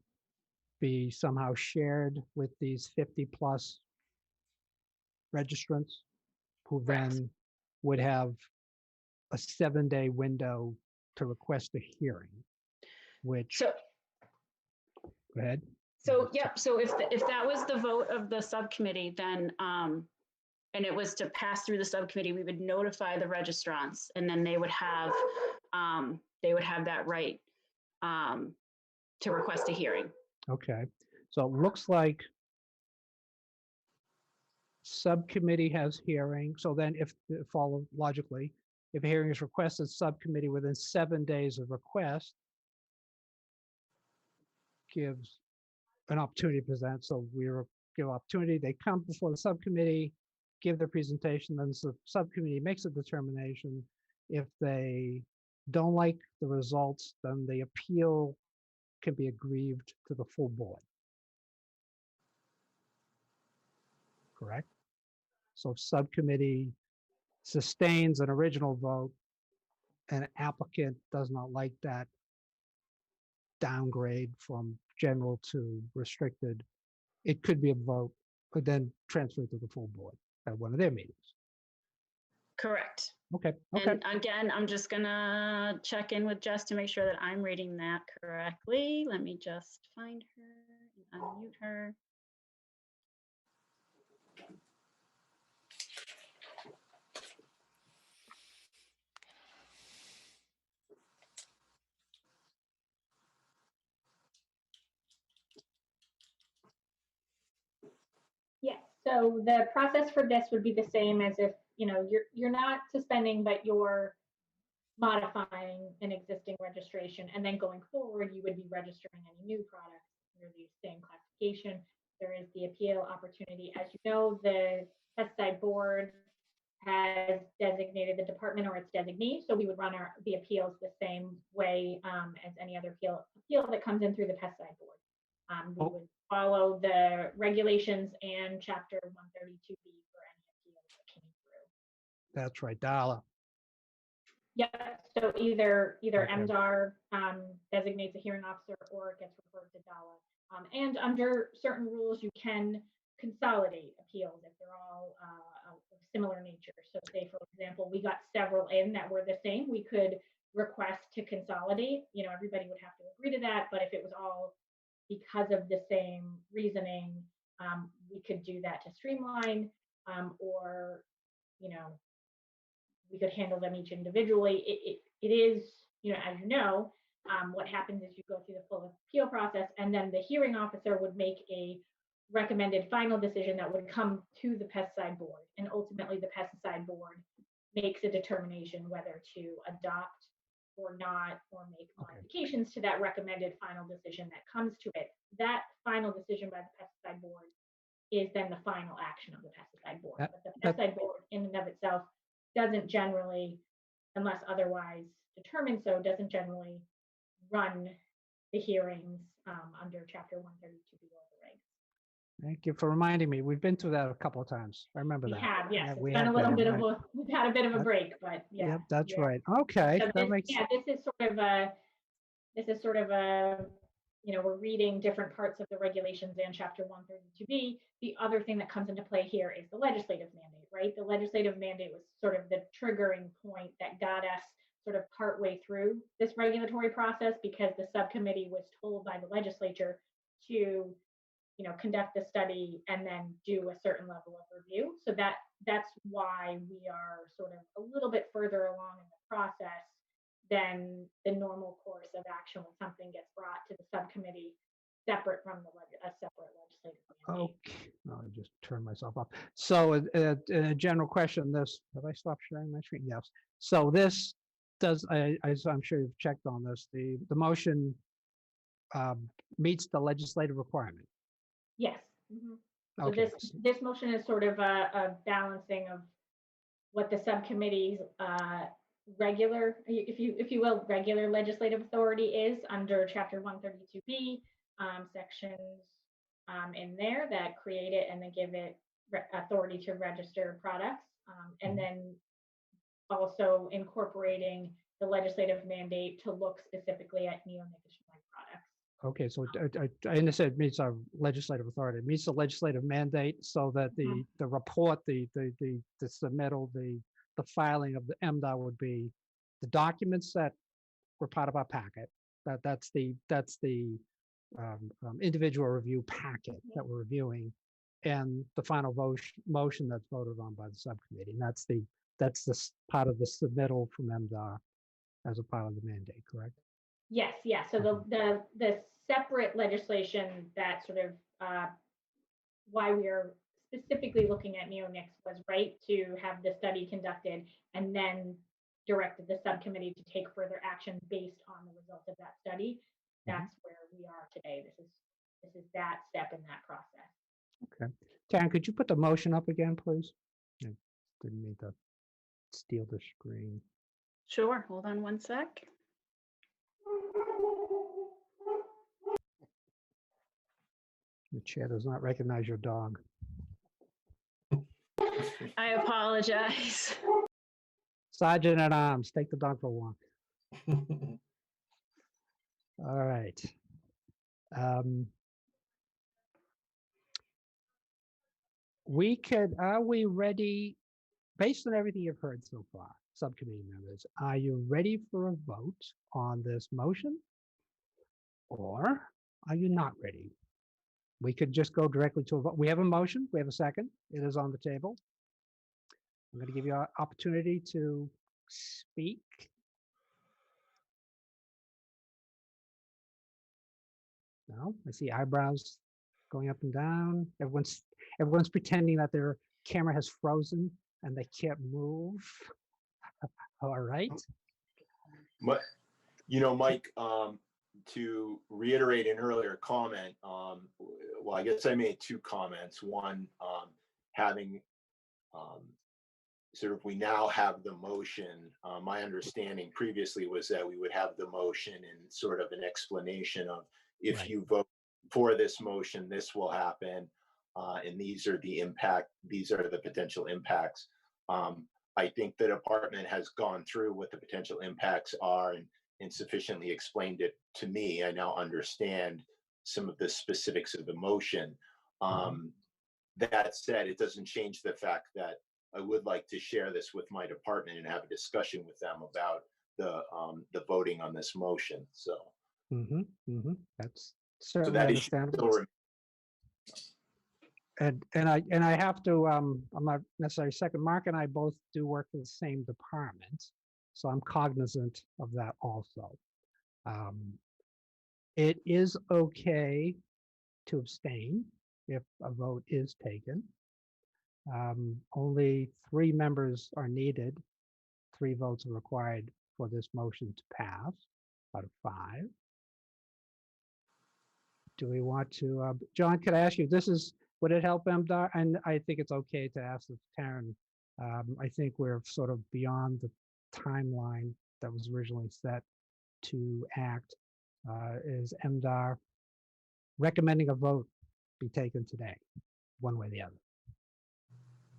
be somehow shared with these 50 plus registrants who Correct. then would have a 7-day window to request a hearing, which, So, go ahead. yep, so if that was the vote of the subcommittee, then, and it was to pass through the subcommittee, we would notify the registrants, and then they would have that right to request a hearing. Okay, so it looks like subcommittee has hearing. So then if, follow logically, if a hearing is requested, subcommittee within 7 days of request gives an opportunity to present. So we give opportunity, they come before the subcommittee, give their presentation, then the subcommittee makes a determination. If they don't like the results, then the appeal can be aggrieved to the full board. Correct? So if subcommittee sustains an original vote and an applicant does not like that downgrade from general to restricted, it could be a vote, could then transfer to the full board at one of their meetings. Correct. Okay, okay. And again, I'm just gonna check in with Jess to make sure that I'm reading that correctly. Let me just find her and unmute her. Yes, so the process for this would be the same as if, you're not suspending, but you're modifying an existing registration, and then going forward, you would be registering any new products under the same classification. There is the appeal opportunity. As you know, the pesticide board has designated the department or its designee, so we would run the appeals the same way as any other appeal that comes in through the pesticide board. We would follow the regulations and Chapter 132B for any appeals that came through. That's right, Dala. Yeah, so either Okay. MDR designates a hearing officer or it gets referred to DALA. And under certain rules, you can consolidate appeals if they're all of similar nature. So say, for example, we got several in that were the same, we could request to consolidate. Everybody would have to agree to that, but if it was all because of the same reasoning, we could do that to streamline, or we could handle them each individually. It is, as you know, what happens is you go through the full appeal process, and then the hearing officer would make a recommended final decision that would come to the pesticide board, and ultimately the pesticide board makes a determination whether to adopt or not, or make modifications to that recommended final decision that comes to it. That final decision by the pesticide board is then the final action of the pesticide board. But the pesticide board in and of itself doesn't generally, unless otherwise determined so, doesn't generally run the hearings under Chapter 132B of the regs. Thank you for reminding me. We've been through that a couple of times. I remember We that. have, yes. Yeah, It's we been a have little been, bit right. of we've had a bit of a That- break, but yeah. Yep, that's yeah. right. Okay, So that this, makes, yeah, this is sort of a, you know, we're reading different parts of the regulations and Chapter 132B. The other thing that comes into play here is the legislative mandate, right? The legislative mandate was sort of the triggering point that got us sort of partway through this regulatory process, because the subcommittee was told by the legislature to, you know, conduct the study and then do a certain level of review. So that's why we are sort of a little bit further along in the process than the normal course of action when something gets brought to the subcommittee separate from a separate legislative mandate. okay. I'll just turn myself off. So a general question, have I stopped sharing my screen? Yes. So this does, I'm sure you've checked on this, the motion meets the legislative requirement. Yes. Mhm. So Okay. this motion is sort of a balancing of what the subcommittee's regular, if you will, regular legislative authority is under Chapter 132B, sections in there that create it and then give it authority to register products, and then also incorporating the legislative mandate to look specifically at neonicotinoid products. Okay, so I understand it meets our legislative authority. It meets the legislative mandate so that the report, the submittal, the filing of the MDR would be the documents that were part of our packet. That's the individual review packet that we're reviewing, and the final motion that's voted on by the subcommittee. And that's the part of the submittal from MDR as a part of the mandate, correct? Yes, yeah. So the separate legislation that sort of why we are specifically looking at neonics was right to have the study conducted and then directed the subcommittee to take further action based on the results of that study. That's where we are today. This is that step in that process. Okay. Taryn, could you put the motion up again, please? I didn't mean to steal the screen. Sure, hold on one sec. The chair does not recognize your dog. I apologize. Sergeant at Arms, take the dog for a walk. All right. Are we ready, based on everything you've heard so far, subcommittee members, are you ready for a vote on this motion? Or are you not ready? We could just go directly to a vote. We have a motion, we have a second, it is on the table. I'm going to give you an opportunity to speak. No, I see eyebrows going up and down. Everyone's pretending that their camera has frozen and they can't move. All right. But, you know, Mike, to reiterate an earlier comment, well, I guess I made two comments. One, having sort of, we now have the motion. My understanding previously was that we would have the motion and sort of an explanation of, if Right. you vote for this motion, this will happen. And these are the potential impacts. I think the department has gone through what the potential impacts are and sufficiently explained it to me. I now understand some of the specifics of the motion. That said, it doesn't change the fact that I would like to share this with my department and have a discussion with them about the voting on this motion. So, That's certainly that understandable. And I have to, I'm not necessarily second. Mark and I both do work in the same department, so I'm cognizant of that also. It is okay to abstain if a vote is taken. Only 3 members are needed. 3 votes are required for this motion to pass out of 5. Do we want to, John, could I ask you, would it help MDR? And I think it's okay to ask the Taryn. I think we're sort of beyond the timeline that was originally set to act. is MDR recommending a vote be taken today, one way or the other?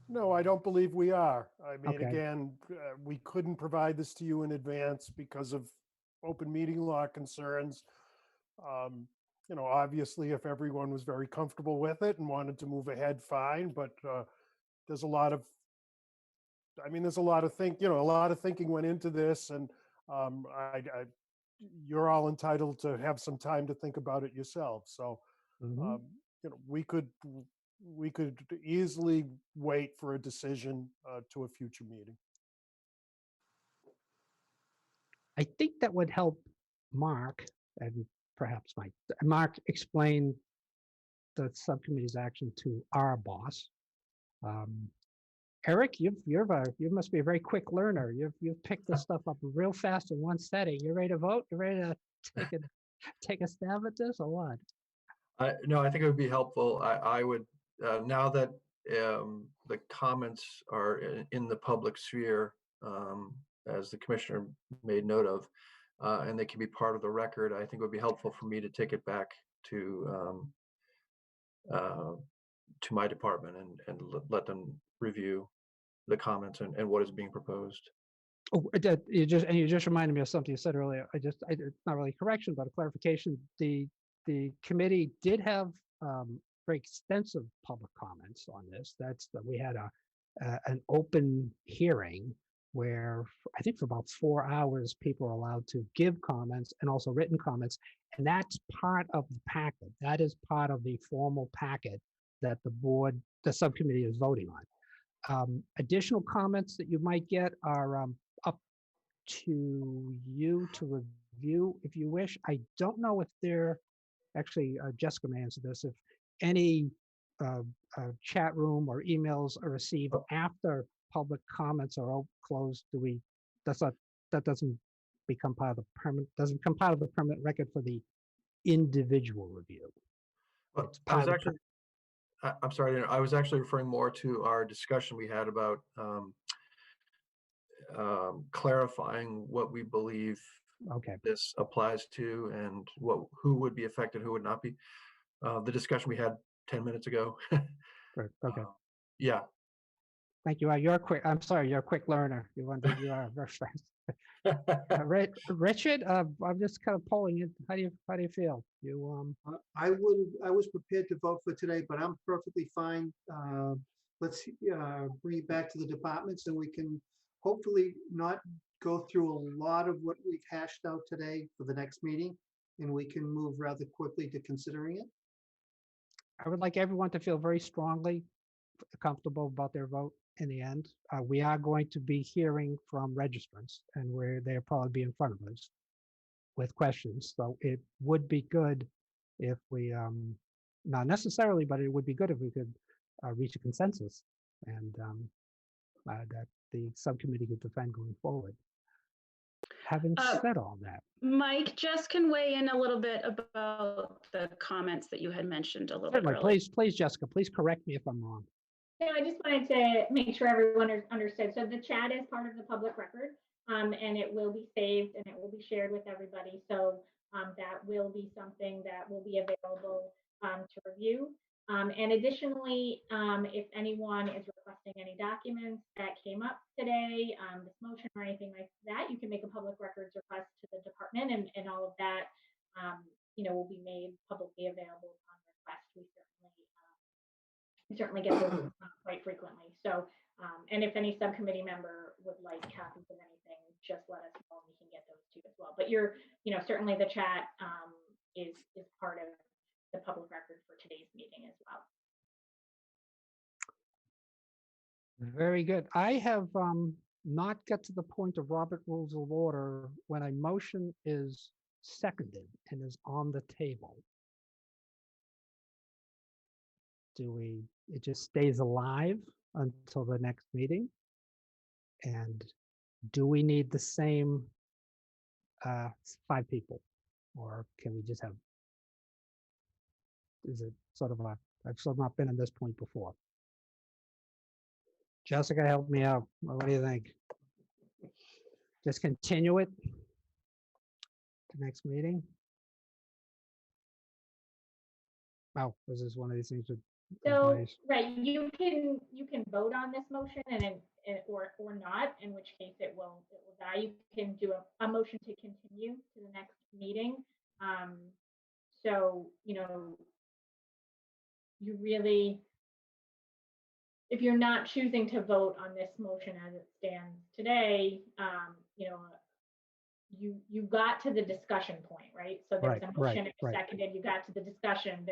No, I don't believe we are. I mean, Okay. again, we couldn't provide this to you in advance because of open meeting law concerns. Obviously, if everyone was very comfortable with it and wanted to move ahead, fine, but there's a lot of, there's a lot of thinking went into this, and you're all entitled to have some time to think about it yourself. So, Mhm. we could easily wait for a decision to a future meeting. I think that would help Mark and perhaps Mike. Mark explain the subcommittee's action to our boss. Eric, you must be a very quick learner. You've picked this stuff up real fast in one setting. You ready to vote? You ready to take a stab at this or what? No, I think it would be helpful. I would, now that the comments are in the public sphere, as the commissioner made note of, and they can be part of the record, I think it would be helpful for me to take it back to my department and let them review the comments and what is being proposed. Oh, you just reminded me of something you said earlier. It's not really a correction, but a clarification. The committee did have very extensive public comments on this. We had an open hearing where I think for about 4 hours people are allowed to give comments and also written comments, and that's part of the packet. That is part of the formal packet that the subcommittee is voting on. Additional comments that you might get are up to you to review if you wish. I don't know if they're actually, Jessica may answer this, if any chat room or emails are received after public comments are closed, that doesn't become part of the permanent record for the individual review. Well, It's I was part of the actually, I'm sorry, I was actually referring more to our discussion we had about clarifying what we believe Okay. this applies to and who would be affected, who would not be. The discussion we had 10 minutes ago. Okay. Yeah. Thank you. You're quick. I'm sorry. You're a quick learner. You are very fast. Richard, I'm just kind of polling you. How do you feel? I was prepared to vote for today, but I'm perfectly fine. Let's bring it back to the departments, and we can hopefully not go through a lot of what we've hashed out today for the next meeting, and we can move rather quickly to considering it. I would like everyone to feel very strongly comfortable about their vote in the end. We are going to be hearing from registrants, and they'll probably be in front of us with questions. So it would be good if we, not necessarily, but it would be good if we could reach a consensus and that the subcommittee could defend going forward. Having said all that, Mike, Jess can weigh in a little bit about the comments that you had mentioned a little bit certainly, earlier. please, Jessica, please correct me if I'm wrong. No, I just wanted to make sure everyone understood. So the chat is part of the public record, and it will be saved and it will be shared with everybody. So that will be something that will be available to review. And additionally, if anyone is requesting any documents that came up today, this motion or anything like that, you can make a public records request to the department, and all of that, will be made publicly available upon request. We certainly get those quite frequently. So, and if any subcommittee member would like copies of anything, just let us know and we can get those too as well. But certainly the chat is part of the public record for today's meeting as well. Very good. I have not got to the point of Robert Rules of Order when a motion is seconded and is on the table. It just stays alive until the next meeting? And do we need the same 5 people? Or can we just have, is it sort of I've sort of not been in this point before. Jessica, help me out. What do you think? Just continue it to next meeting? Oh, this is one of these things with So, advice. right, you can vote on this motion or not, in which case it will die. You can do a motion to continue to the next meeting. So, you really, if you're not choosing to vote on this motion as it stands today, you got to the discussion point, right? So there's Right, a right, motion, it was right. seconded, you got to the discussion.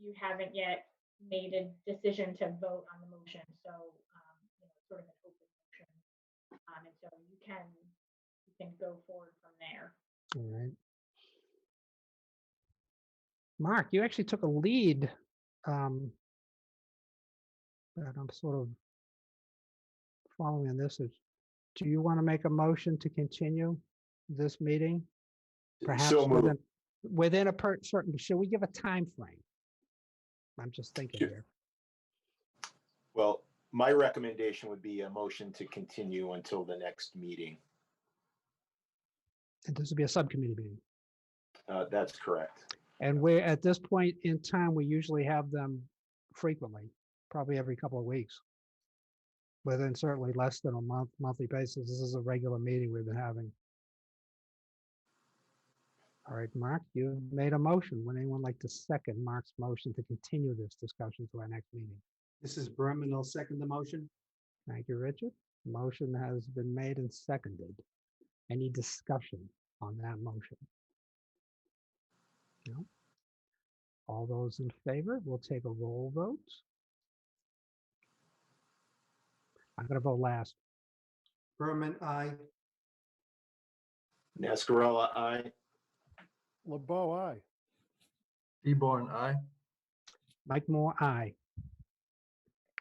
You haven't yet made a decision to vote on the motion. So, sort of an open motion. And so you can go forward from there. All right. Mark, you actually took a lead. But I'm sort of following this. Do you want to make a motion to continue this meeting? Perhaps So moved. within a certain, should we give a time frame? I'm just thinking Sure. here. Well, my recommendation would be a motion to continue until the next meeting. And this would be a subcommittee meeting. That's correct. And we're at this point in time, we usually have them frequently, probably every couple of weeks. Within certainly less than a monthly basis. This is a regular meeting we've been having. All right, Mark, you've made a motion. Would anyone like to second Mark's motion to continue this discussion to our next meeting? This is Berman. I'll second the motion. Thank you, Richard. Motion has been made and seconded. Any discussion on that motion? No? All those in favor, we'll take a roll vote. I'm going to vote last. Berman, aye. Nascarella, aye. LeBeau, aye. Seaborn, aye. Mike Moore, aye.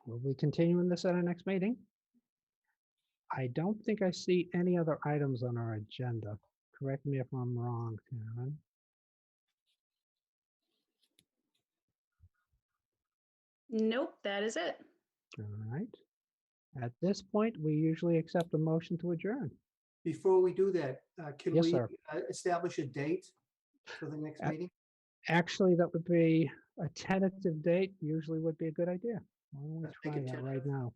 Will we continue in this at our next meeting? I don't think I see any other items on our agenda. Correct me if I'm wrong, Karen. Nope, that is it. All right. At this point, we usually accept a motion to adjourn. Before we do that, can Yes, we sir. establish a date for the next meeting? Actually, that would be a tentative date, usually would be a good idea. Why don't we Let's make try it that right tentative. now?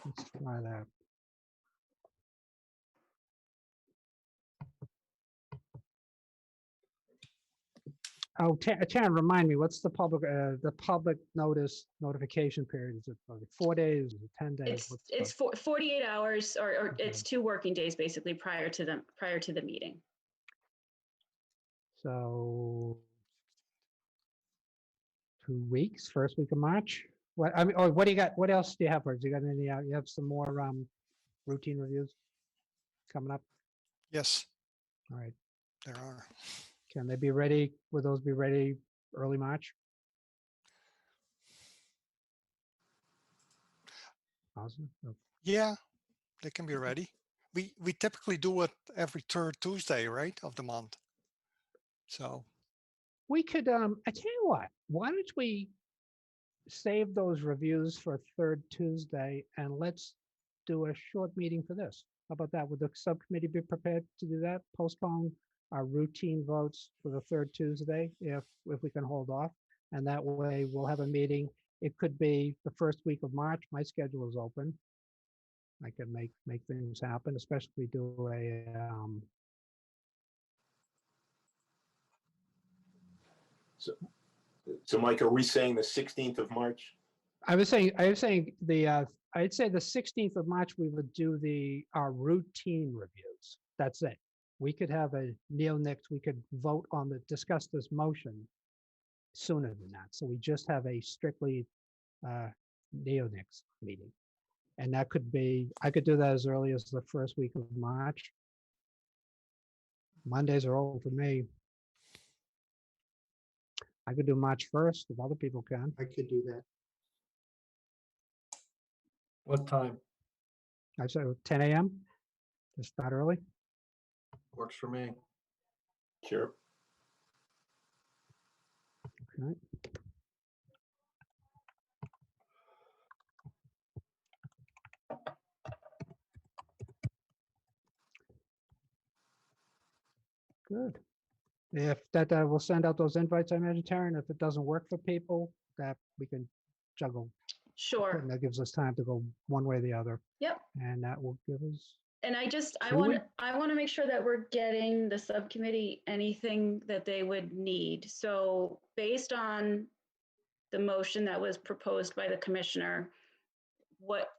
Let's try that. Oh, Taryn, remind me, what's the public notification period? Is it 4 days, is it 10 days? It's 48 hours or it's 2 working days basically prior to the meeting. So 2 weeks, first week of March. What I mean, oh, what do you got? What else do you have for us? You got any? You have some more routine reviews coming up? Yes, All right. there are. Can they be ready? Will those be ready early March? Awesome. Oh, Yeah, they can be ready. We typically do it every third Tuesday, right, of the month. So we could. I tell you what. Why don't we save those reviews for third Tuesday and let's do a short meeting for this. How about that? Would the subcommittee be prepared to do that? Postpone our routine votes for the third Tuesday if we can hold off. And that way we'll have a meeting. It could be the first week of March. My schedule is open. I can make things happen, especially if we do a So Mike, are we saying the 16th of March? I was saying I'd say the 16th of March we would do our routine reviews. That's it. We could have a neonics, we could vote on discuss this motion sooner than that. So we just have a strictly neonics meeting. And that could be, I could do that as early as the first week of March. Mondays are open for me. I could do March 1st if other people can. I could do that. What time? I said 10 a.m. Just start early. Works for me. Sure. Okay. Good. If that, we'll send out those invites I mentioned, Taryn. If it doesn't work for people, that we can juggle. Sure. And that gives us time to go one way or the other. Yep. And that will give us, And I 2 want weeks. to make sure that we're getting the subcommittee anything that they would need. So based on the motion that was proposed by the commissioner, what